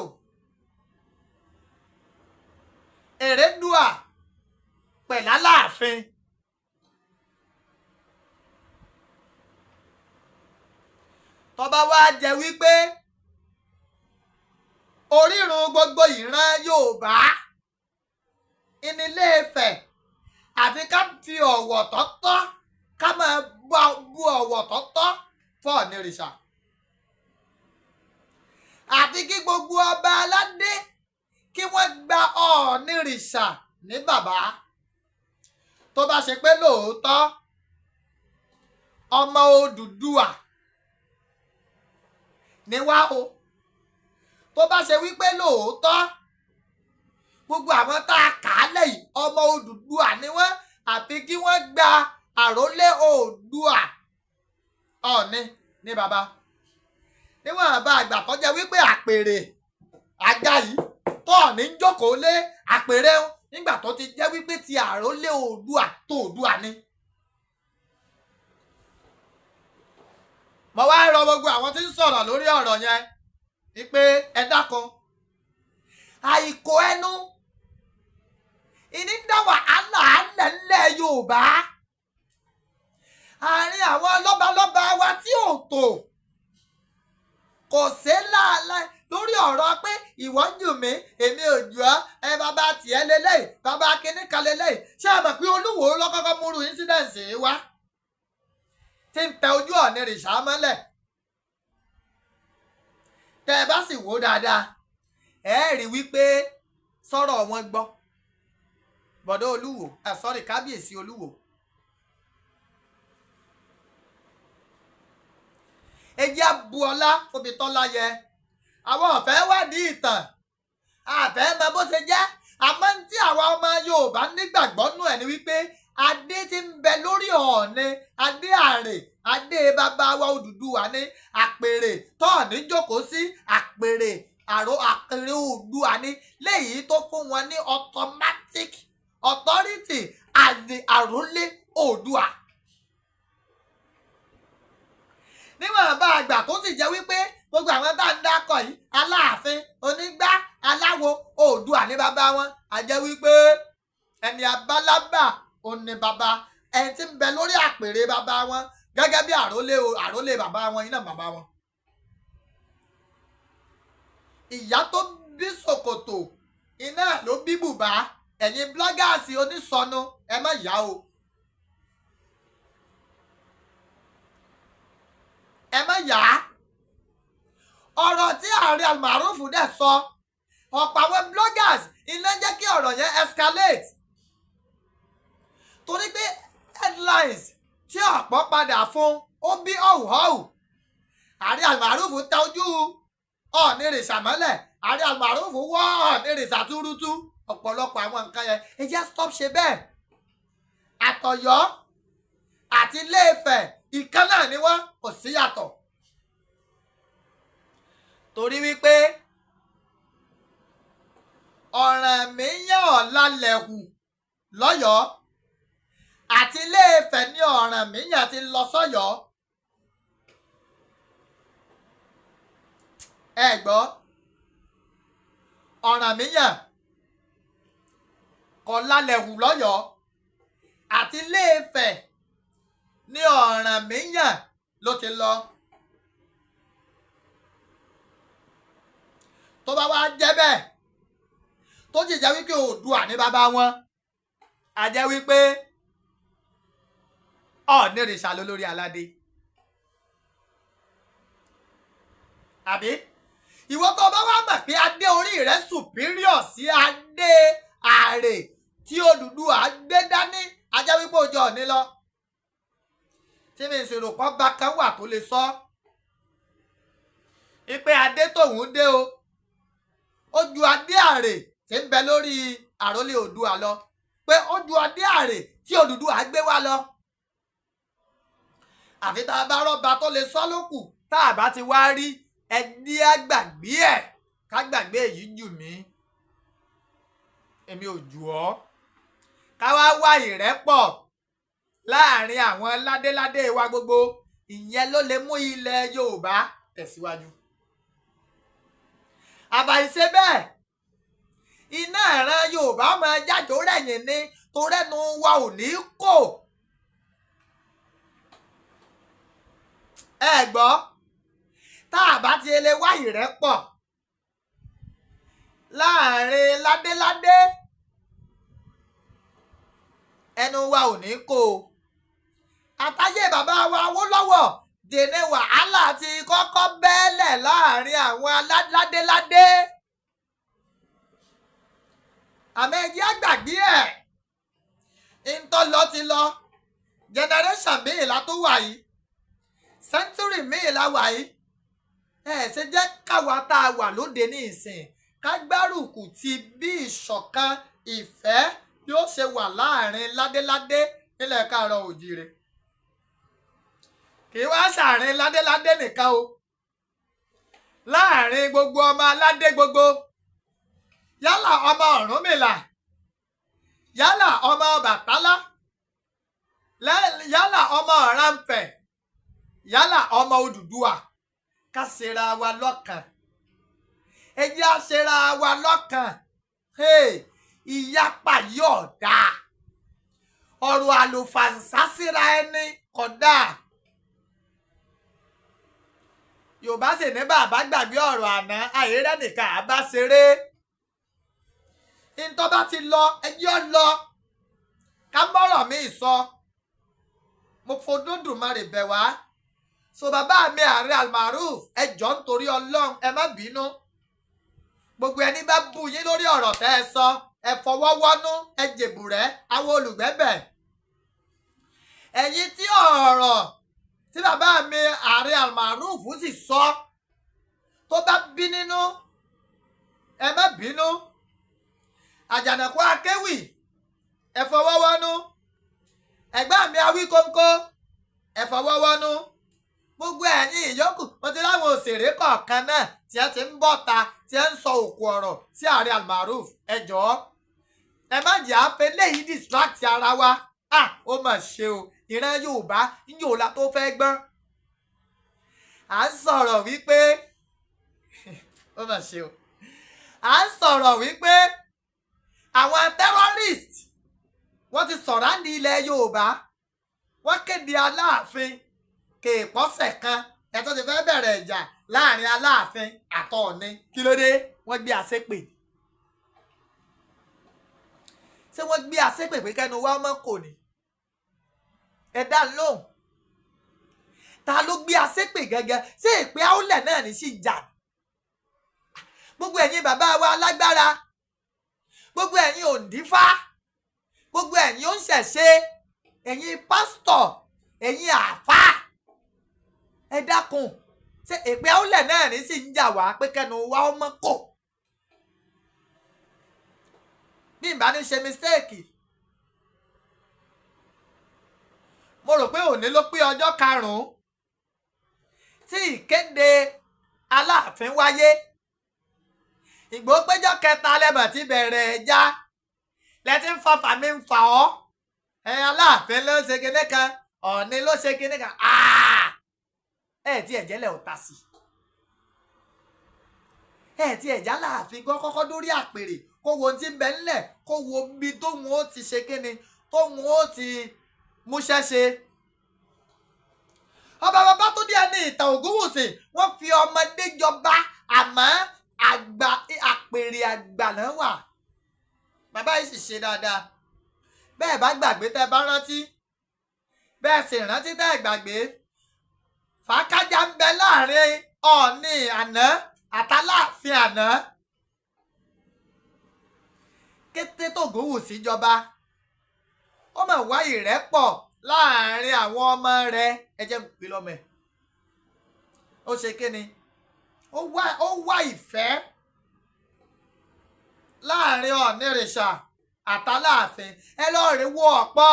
Èrèdùà pẹ̀lú Aláàfin. Tó bá wá jẹ́ wípé orírun gbogbo ìran Yorùbá ìnílé Ifẹ̀ àti ká fi ọ̀wọ̀ tọ́tọ́ ká máa bu ọ̀wọ̀ tọ́tọ́ fún Oonirisha àti kí gbogbo ọba aládé kí wọ́n gba Oonirisha ní bàbá tó bá ṣe pé lóòótọ́ ọmọ Odùduwà ní wá o tó bá ṣe wípé lóòótọ́ gbogbo àwọn tá a kà á lẹ́yìn ọmọ Odùduwà ni wọ́n àfi kí wọ́n gba àrólé Oòduà Ọọ̀ni ní bàbá níwọ̀n bá àgbà tó jẹ́ wípé àpèrè ajá yìí tó Ọọ̀ni ń jókòó lé àpèrè nígbà tó ti jẹ́ wípé ti àrólé Oòduà tó Oòduà ni. mo wá rọ gbogbo àwọn tí ń sọ̀rọ̀ lórí ọ̀rọ̀ yẹn wípé ẹ dákun àìkò ẹnu ìní dá wàhálà alẹ́ ńlẹ̀ Yorùbá àárín àwọn lọ́balọ́ba wa tí ò tò kò sí láàlẹ́ lórí ọ̀rọ̀ pé ìwọ ń jù mí èmi ò jù ọ́ ẹ bàbá tiẹ̀ lélẹ́yìí bàbá kínní kan lélẹ́yìí ṣé ẹ mọ̀ pé Olúwo ló kọ́kọ́ múru incidence wá tí ń tẹ ojú Oonirisha mọ́lẹ̀ tẹ́ ẹ bá sì wò dáadáa ẹ rí wípé sọ̀rọ̀ wọn gbọ́ bọ̀dọ̀ Olúwo sọ́rí kábíyèsí Olúwo ẹjẹ́ abuọlá fòbí tọ́lá yẹ àwọn ọ̀fẹ́ wádìí ìtàn àfẹ́ mọ bó ṣe jẹ́ àmọ́ tí àwa ọmọ Yorùbá nígbàgbọ́ nù ẹ̀ ni wípé adé tí ń bẹ lórí Ọọ̀ni adé àrè adé bàbá wa Odùduwà ní àpèrè tọ́ọ̀ni jókòó sí àpèrè àpèrè Oòduà ní léyìí tó fún wọn ní automatic authority as the àrólé Oòduà. níwọ̀n bá àgbà tó sì jẹ́ wípé gbogbo àwọn tá à ń dákọ̀ yìí Aláàfin Onígbá Aláwo Oòduà ní bàbá wọn a jẹ́ wípé ẹni abálábà òní bàbá ẹni tí ń bẹ lórí àpèrè bàbá wọn gẹ́gẹ́ bí àrólé bàbá wọn iná bàbá wọn. ìyá tó bí ṣòkòtò iná ló bí bùbá ẹ̀yin blọ́gàsì onísọnù ẹ má yá o. ẹ má yá ọ̀rọ̀ tí Ààrẹ Almaroof dẹ̀ sọ ọ̀pọ̀ àwọn bloggers iná jẹ́ kí ọ̀rọ̀ yẹn escalate torí pé headlines tí ọ̀pọ̀ padà fún ó bí ọ̀hùhọ́hù Ààrẹ Almaroof tẹ ojú Oonirisha mọ́lẹ̀ Ààrẹ Almaroof wọ́ Oonirisha túrútú ọ̀pọ̀lọpọ̀ àwọn nǹkan yẹn ẹ jẹ́ stop ṣe bẹ́ẹ̀ àtọ̀yọ́ àti Ilé-Ifẹ̀ ìkan náà ni wọ́n kò sí yàtọ̀ torí wípé Ọ̀rànmíyàn ọ̀làlẹ̀hù lọ́yọ̀ọ́ àti Ilé-Ifẹ̀ ní Ọ̀rànmíyàn ti lọ sọ́yọ̀ọ́ ẹ gbọ́ Ọ̀rànmíyàn ọ̀làlẹ̀hù lọ́yọ̀ọ́ àti Ilé-Ifẹ̀ ní Ọ̀rànmíyàn ló ti lọ. tó bá wá jẹ́ bẹ́ẹ̀ tó sì jẹ́ wípé Oòduà ní bàbá wọn, a jẹ́ wípé Oonirisha lólórí aládé. àbí ìwọ tó bá wá mọ̀ pé adé orí rẹ superior sí adé Ààrẹ tí Odùduwà gbé dání, a jẹ́ wípé ojú Ọ̀ọ̀ni lọ. tí mi sì rò pọ́ bá kan wà tó lè sọ ipe adé tòun dé o ó ju adé Ààrẹ tí ń bẹ lórí àrólé Oòduà lọ, pé ó ju adé Ààrẹ tí Odùduwà gbé wá lọ. àfi tá a bá rọ́ba tó lè sọ lókù, tá a bá ti wá rí ẹdí àgbàgbé ẹ̀ ká gbàgbé èyí jù mí, èmi ò jù ọ́. ká wá wá ìrẹ́pọ̀ láàrin àwọn ládéládé wa gbogbo, ìyẹn ló lè mú ilẹ̀ Yorùbá tẹ̀síwájú. àbàìṣe bẹ́ẹ̀ iná ìran Yorùbá máa jájó rẹ̀yìn ni, torẹ́nu wa ò ní kò. ẹ gbọ́, tá a bá ti lè wá ìrẹ́pọ̀ láàrin ládéládé, ẹnu wa ò ní kò. àtàyè bàbá wa Awólọ́wọ̀ dènè wàhálà ti kọ́kọ́ bẹ́ẹ̀lẹ̀ láàrin àwọn ládéládé. àmọ́ ẹjẹ́ àgbàgbé ẹ̀ ń tọ́ lọ ti lọ, generation míì la tó wà yìí, century míì la wà yìí. ṣe jẹ́ káwa tá a wà lóde ní ìsìn ká gbárùkù ti bí ìṣọ̀kan ìfẹ́ yóò ṣe wà láàrin ládéládé nílẹ̀ Káàárọ̀ Oòjíire. kì í wá ṣàárín ládéládé nìkan o, láàrin gbogbo ọmọ aládé gbogbo, yálà ọmọ Ọ̀rúnmìlà, yálà ọmọ Ọbàtálá, yálà ọmọ Ọ̀rànfẹ̀, yálà ọmọ Odùduwà, ká ṣera wa lọ́kàn. ẹ jẹ́ á ṣera wa lọ́kàn. ìyapa yóò dáa, ọ̀rọ̀ àlùfàǹsá síra ẹni kò dáa. Yorùbá sì ní bàbá gbàgbé ọ̀rọ̀ àná, àìrẹ́ nìkan àbá ṣeré. ntọ́ bá ti lọ ẹjọ́ lọ, ká mọ́rọ̀ mi sọ. mo f'Olódùmarè bẹ̀ wá. so bàbá mi Ààrẹ Almaroof, ẹ jọ̀ọ́ nítorí Ọlọ́run ẹ má bínú. gbogbo ẹni bá bú yín lórí ọ̀rọ̀ tẹ́ ẹ sọ, ẹ fọwọ́ wọ́nú, ẹ jèbùrẹ́, àwọn olùgbẹ́bẹ̀. ẹ̀yin tí ọ̀rọ̀ tí bàbá mi Ààrẹ Almaroof sì sọ tó bá bí nínú, ẹ má bínú. Àjànàkú Akéwì, ẹ fọwọ́ wọ́nú. ẹ̀gbọ́n mi Awíkóńkó, ẹ fọwọ́ wọ́nú. gbogbo ẹ̀yin ìyókù, mo ti láwọn òṣèré kọ̀ọ̀kan náà tí ẹ ti ń bọ́ta tí ẹ ń sọ òkú ọ̀rọ̀ sí Ààrẹ Almaroof. ẹ jọ̀ọ́ ẹ má jẹ́ àfẹ́ léyìí distract ara wa. ó mà ṣe o, ìran Yorùbá ń yòó la tó fẹ́ gbọ́n. à ń sọ̀rọ̀ wípé ó mà ṣe o, à ń sọ̀rọ̀ wípé àwọn terrorist wọ́n ti sọ̀ráǹdì ilẹ̀ Yorùbá, wọ́n kéde Aláàfin kèèpọ́sẹ̀ kan ẹ tó ti fẹ́ bẹ̀rẹ̀ ìjà láàrin Aláàfin àtọ̀ọ̀ni. kí ló dé? wọ́n gbé àṣépè. ṣé wọ́n gbé àṣépè pé kẹ́nu wá ọmọ kò ní? ẹ dá lóhùn. ta ló gbé àṣépè gẹ́gẹ́? ṣé ìpè àwùlẹ̀ náà ní sí ìjà? gbogbo ẹ̀yin bàbá wa alágbára, gbogbo ẹ̀yin òǹdífá, gbogbo ẹ̀yin òǹṣẹ̀ṣe, ẹ̀yin pásítọ̀, ẹ̀yin àáfàá, ẹ dákun, ṣé ìpè àwùlẹ̀ náà ní sí ń jà wá pé kẹ́nu wá ọmọ kò? bí n bá ní ṣe mistake, mo rò pé òní ló pé ọjọ́ 5 tí ìkéde Aláàfin wáyé. Ìgbòho péjọ 3 lẹ́mọ̀ tí bẹ̀rẹ̀ ẹja lẹ́tí ń fa fàmí ń fà ọ́. Aláàfin ló ṣe kinní kan, Ọ̀ọ̀ni ló ṣe kinní kan. Tí ẹ̀jẹ̀ lẹ̀ ò ta sí. Tí ẹ̀jẹ̀ Aláàfin kọ́kọ́ dórí àpèrè kó wo ti ń bẹ ńlẹ̀, kó wo bí tóun ó ti ṣe kinní, tóun ó ti múṣẹ́ ṣe. Ọba Babátúndé ẹni ìtàn Ògúnwùsì, wọ́n fi ọmọdé jọba, àmọ́ àgbà àpèrè àgbà náà wà. báyìí sì ṣe dáadáa bẹ́ẹ̀ bá gbàgbé tẹ́ bá rántí bẹ́ẹ̀ sì rántí tẹ́ gbàgbé fàákájà ń bẹ láàrin Ọọ̀ni àná àtàláàfin àná kété t'Ògúnwùsì jọba ó mà wá ìrẹ́pọ̀ láàrin àwọn ọmọ rẹ̀ ẹ jẹ́ pé lọ́mọ ẹ̀ ó ṣe kíni ó wá ìfẹ́ láàrin Oonirisha àtàláàfin ẹ lọ́ọ́ rí wo ọ̀pọ̀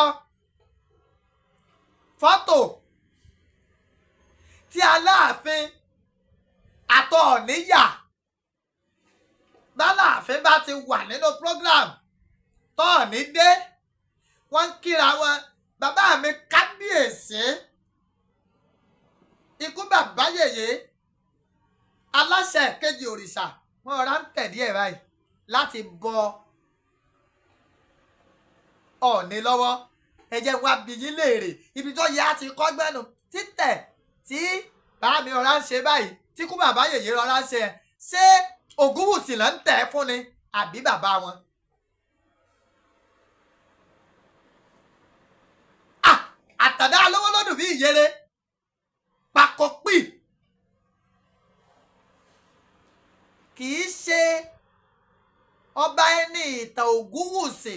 fọ́tò tí Aláàfin àtọ̀ọ̀ni yà báláàfin bá ti wà nínú program tọ́ọ̀ni dé wọ́n ń kíra wọn bàbá mi kábíyèsí ikú bàbá yèyé aláṣẹ kejì òrìṣà wọn rà ń tẹ̀dí ẹ̀ báyìí láti bọ Ọọ̀ni lọ́wọ́ ẹ jẹ́ wá bí yín léèrè ibi tó yẹ á ti kọ́gbẹ́nu títẹ̀ tí bàbá mi rọra ń ṣe báyìí tí kú bàbá yèyé rọra ń ṣe ẹ̀ ṣé Ògúnwùsì ló ń tẹ̀ fún ni àbí bàbá wọn. Àtàdá lówó lọ́dún bí ìyèrè pakọ̀pì kì í ṣe ọba ẹni ìtàn Ògúnwùsì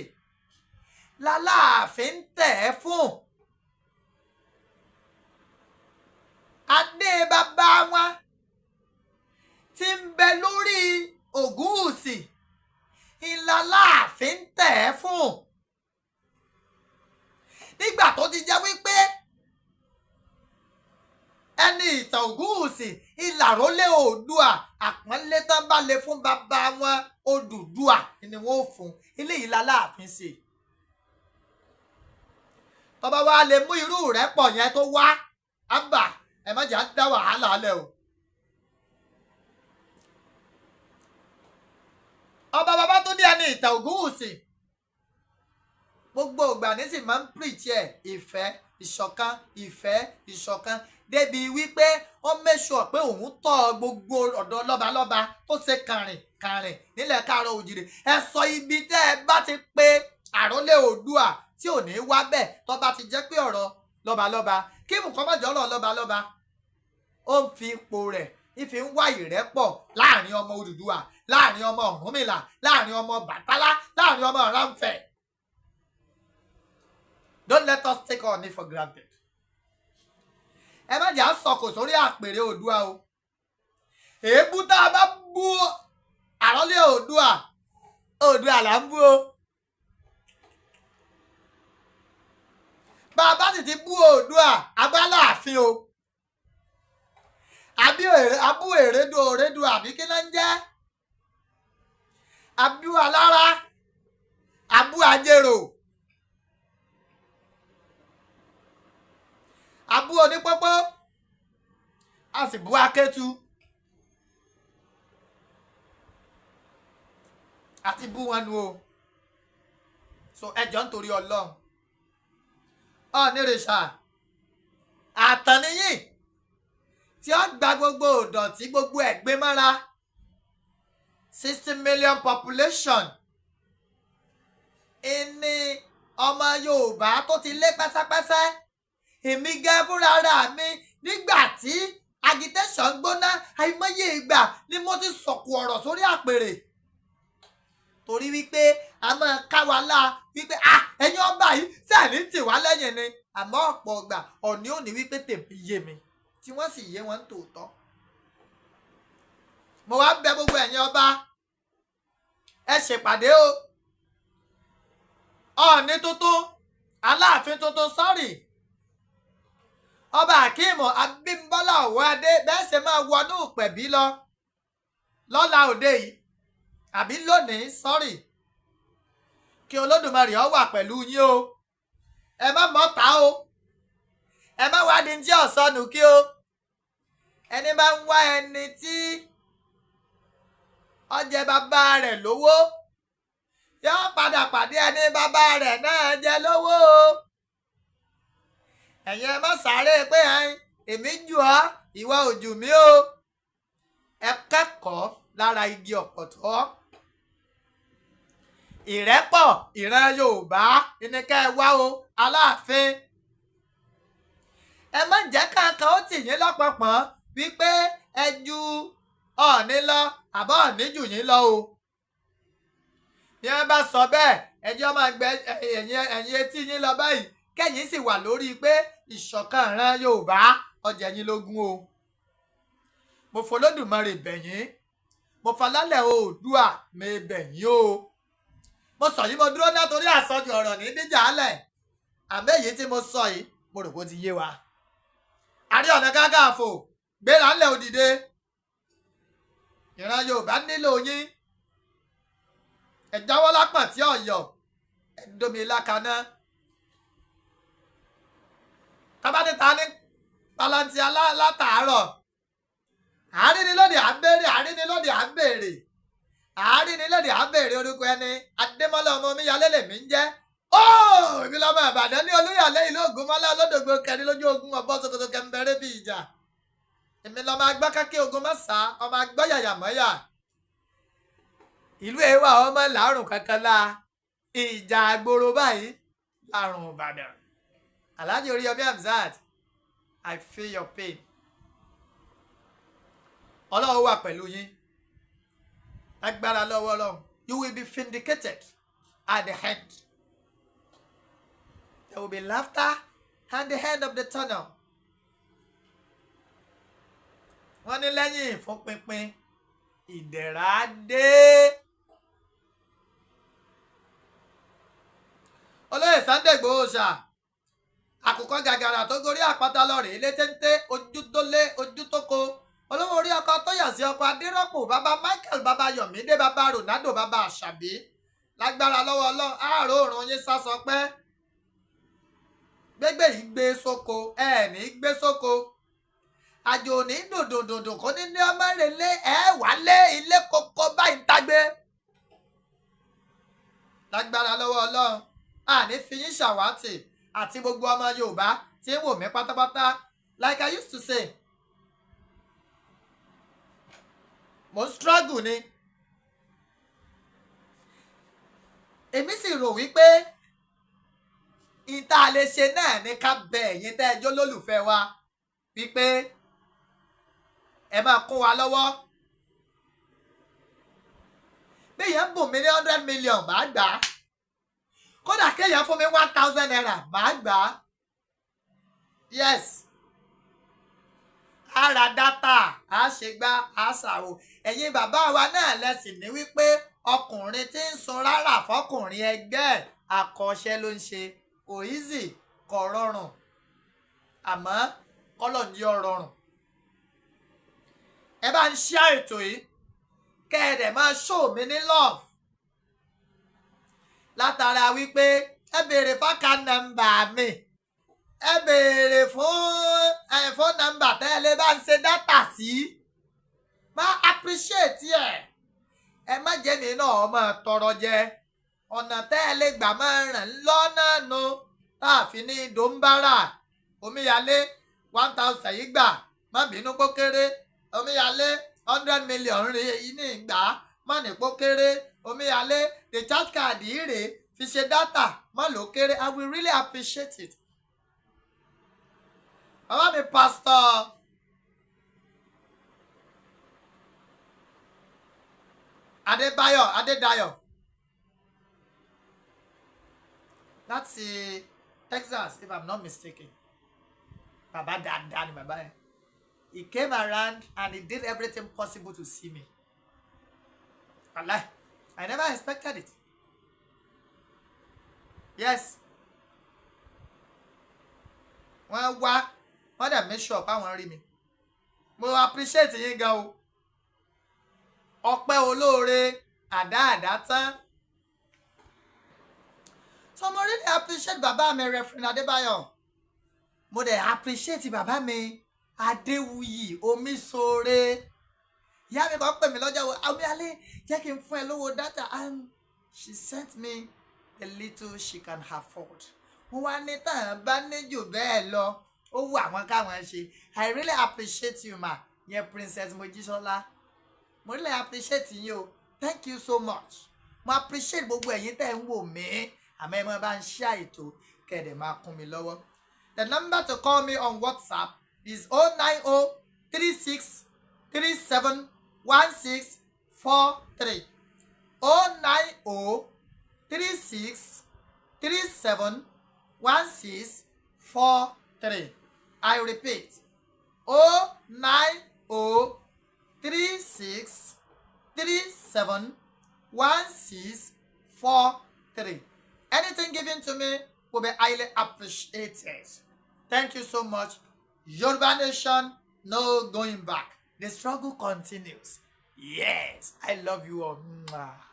l'Aláàfin tẹ̀ fún adé bàbá wọn tí ń bẹ lórí Ògúnwùsì l'Aláàfin tẹ̀ fún nígbà tó ti jẹ́ wípé ẹni ìtàn Ògúnwùsì ìlàrólé Oòduà àpọ́nlé tán bá lè fún bàbá wọn Odùduwà ni wọ́n ó fún eléyìí l'Aláàfin ṣe tọ́ba wa lè mú irú rẹ̀ pọ̀ yẹn tó wá àbà ẹ má jà dá wàhálà alẹ́ o. ọba bàbá tó ní ẹni ìtàn Ògúnwùsì gbogbo ìgbà ní sì máa ń preach ẹ̀ ìfẹ́ ìṣọ̀kan ìfẹ́ ìṣọ̀kan débi wípé ó make sure pé òun tọ́ gbogbo ọ̀dọ́ lọ́balọ́ba tó ṣe kàrìn nílẹ̀ káàárọ̀ oòjíire ẹ sọ ibi tẹ́ ẹ bá ti pé àrólé Oòduà tí ò ní wá bẹ́ẹ̀ tó bá ti jẹ́ pé ọ̀rọ̀ lọ́balọ́ba kí nǹkan má jẹ́ ọ̀rọ̀ lọ́balọ́ba ó ń fi ipò rẹ̀ ìfi ń wá ìrẹ́pọ̀ láàrin ọmọ Odùduwà láàrin ọmọ Ọ̀rúnmìlà láàrin ọmọ Bàtálá láàrin ọmọ Ránfẹ̀. Don't let us take Ọọ̀ni for granted. ẹ má jà sọkò sórí àpèrè Oòduà o èébú tá a bá bú àrólé Oòduà là ń bú o. bàbá sì ti bú Oòduà agbáláàfin o abú èrèdò àbí kí ló ń jẹ́ abú alára abú ajérò abú onípọ́pọ́ a sì bú akétu àti bú wọn nu o so ẹjọ́ nítorí Ọlọ́run Oonirisha àtàníyìn tí ó gba gbogbo ìdọ̀tí gbogbo ẹ̀gbẹ́ mọ́ra 60 million population ìní ọmọ Yorùbá tó ti lé pẹ́sẹ́pẹ́sẹ́ èmi gẹ́ fúnra ra mi nígbà tí agitation gbóná àìmọye ìgbà ni mo ti sọ̀kù ọ̀rọ̀ sórí àpèrè torí wípé a máa ká wa lá wípé ẹ̀yin ọba yìí sẹ́ẹ̀ní tì wá lẹ́yìn ni àmọ́ ọ̀pọ̀ ọgbà Ọọ̀ni ò ní wípé tèmi yé mi tí wọ́n sì yé wọn tòótọ́. mo wá bẹ̀ gbogbo ẹ̀yin ọba ẹ ṣèpàdé o Ọọ̀ni tuntun Aláàfin tuntun sọ́rì ọba Akeem Abímbọ́lá Ọ̀wọ́adé bẹ́ẹ̀ ṣe máa wọnú pẹ̀bí lọ lọ́la òde yìí àbí lónìí sọ́rì kí Olódùmarè ó wà pẹ̀lú yín o ẹ má mọ́ta o ẹ má wá di tí ọ̀sọ́nù kí o ẹni bá ń wá ẹni tí ó jẹ bàbá rẹ̀ lówó yóò padà pàdé ẹni bàbá rẹ̀ náà jẹ lówó o ẹ̀yin ẹ má sáré pé èmi jù ọ́ ìwọ ò jù mí o ẹ kẹ́kọ̀ọ́ lára igi ọ̀pọ̀tọ́ ìrẹ́pọ̀ ìran Yorùbá ìníkẹ́ ẹ wá o Aláàfin. ẹ má jẹ́ kankan ó tì yín lọ́pọ̀pọ̀ wípé ẹ ju Ọọ̀ni lọ àbọ̀ Ọọ̀ni jù yín lọ o. bí wọ́n bá sọ bẹ́ẹ̀ ẹjọ́ máa gbẹ ẹ̀yìn etí yín lọ báyìí kẹ́yìn sì wà lórí pé ìṣọ̀kan ìran Yorùbá ọjà yín lógún o. mo fọlọ́dùmarè bẹ̀yìn mo falálẹ̀ Oòduà mi bẹ̀yìn o. mo sọ yìí mo dúró náà torí àsọjù ọ̀rọ̀ ní díjàálẹ̀ àmọ́ èyí tí mo sọ yìí mo rò pé ó ti yé wa. Ààrẹ Ọ̀nà Kakanfò gbéra ńlẹ̀ òdìdé ìran Yorùbá nílò yín. ẹ jáwọ́ lápọ̀n tí ọ̀yọ́ ẹ domi lákaná. tábàdìta ní palanti látàárọ̀ àárínilóde àbèrè àárínilóde àbèrè àárínilóde àbèrè orúkọ ẹni Adémọ́lá ọmọ Omíyalé lèmi ń jẹ́. èmi lọ́mọ Ìbàdàn ní Olúyọ̀lé ìlú Ògúnmọ́lá olódògbò kẹrin lójú ogun ọ̀bọ ṣòkòtò kẹmbẹ̀rẹ̀ bí ìjà. èmi lọ́mọ agbọ́ kákẹ́ ogun mọ́sà ọmọ agbọ́ yàyà mọ́yà. ìlú èèwà ọmọ làárùn kankan la ìjà àgbòrò báyìí làárùn Ìbàdàn. Alhaji Oríyọmí Hamzat, I feel your pain. Ọlọ́run wà pẹ̀lú yín. Agbára lọ́wọ́ Ọlọ́run. You will be vindicated at the end. There will be laughter at the end of the tunnel. Wọ́n ní lẹ́yìn ìfúnpinpin ìdẹ̀ra dé. Olóyè Sunday Igboho OOSHA àkùkọ gàgàrà tó gorí àpáta lọ́rẹ̀ ilé téńté ojú tó lé ojú tó ko olówó orí ọkọ tó yà sí ọkọ adérọ́pò bàbá Michael bàbá Yọ̀mídé bàbá Ronaldo bàbá Àṣàbí lágbára lọ́wọ́ Ọlọ́run àárò òrùn yín sásọ pé gbégbé yìí gbé sóko ní gbé sóko àjò ní dòdòdòdò kò ní ní ọmọ rẹ̀ lé wálé ilé kókó báyìí ń tágbé lágbára lọ́wọ́ Ọlọ́run àní fi yín ṣàwátì àti gbogbo ọmọ Yorùbá tí ń wò mí pátápátá like I used to say mo struggle ni èmi sì rò wípé ìta lè ṣe náà ní ká bẹ ẹ̀yin tẹ́ ẹjọ́ lólùfẹ́ wa wípé ẹ máa kún wa lọ́wọ́ bí èèyàn bùn mí ní 100 million màá gbà á kódà kéèyàn fún mi 1000 naira màá gbà á yes a ra dátà a ṣe gbá a ṣàwò ẹ̀yin bàbá wa náà lẹ́sìn ní wípé ọkùnrin tí ń sun rárá fọkùnrin ẹgbẹ́ àkọ́ṣe ló ń ṣe kò easy kò rọrùn àmọ́ kọ́lọ̀ ń yọ rọrùn. ẹ bá ń ṣí ètò yìí kẹ́ ẹ dẹ̀ máa show mi ní love látara wípé ẹ béèrè fáka nọ́mbà mi ẹ béèrè fún nọ́mbà tẹ́lẹ̀ bá ń ṣe dátà sí máa appreciate ẹ má jẹ́ mi náà máa tọrọ jẹ ọ̀nà tẹ́lẹ̀ gbà máa ràn lọ́nà nu táàfin ní dòńbárà Omíyalé 1000 yìí gbà má bínú pó kéré Omíyalé 100 million rè yìí ní ìgbà má ní pó kéré Omíyalé the charge card yìí rè fi ṣe dátà má ló kéré I will really appreciate it. Bàbá mi Pastor Adédayọ̀ láti Texas if I'm not mistaken. Bàbá dáadáa ni bàbá yẹn. He came around and he did everything possible to see me. Wallahi, I never expected it. Yes. Wọ́n wá wọ́n dẹ̀ make sure páwọn rí mi. Mo appreciate yín gan o. Ọpẹ́ olóore àdáàdá tán. So mo really appreciate bàbá mi Reverend Adébáyọ̀. Mo dẹ̀ appreciate bàbá mi Adéwuyì Omiṣore. Ìyá mi kan pè mí lọ́jọ́ wo Omíyalé jẹ́ kí n fún ẹ lówó dátà and she sent me the little she can afford. Mo wá ní tàn bá ní jù bẹ́ẹ̀ lọ ó wù àwọn káwọn ṣe. I really appreciate you ma yẹn Princess Mojísọ́lá. Mo really appreciate yín o. Thank you so much. mo appreciate gbogbo ẹ̀yin tẹ́ ń wò mí àmọ́ ẹ máa bá ń share ètò kẹ̀dẹ̀ máa kún mi lọ́wọ́. The number to call me on WhatsApp is 09036371643. 09036371643. I repeat, 09036371643. Anything given to me will be highly appreciated. Thank you so much. Yoruba Nation, no going back. The struggle continues. Yes, I love you all. Mwah.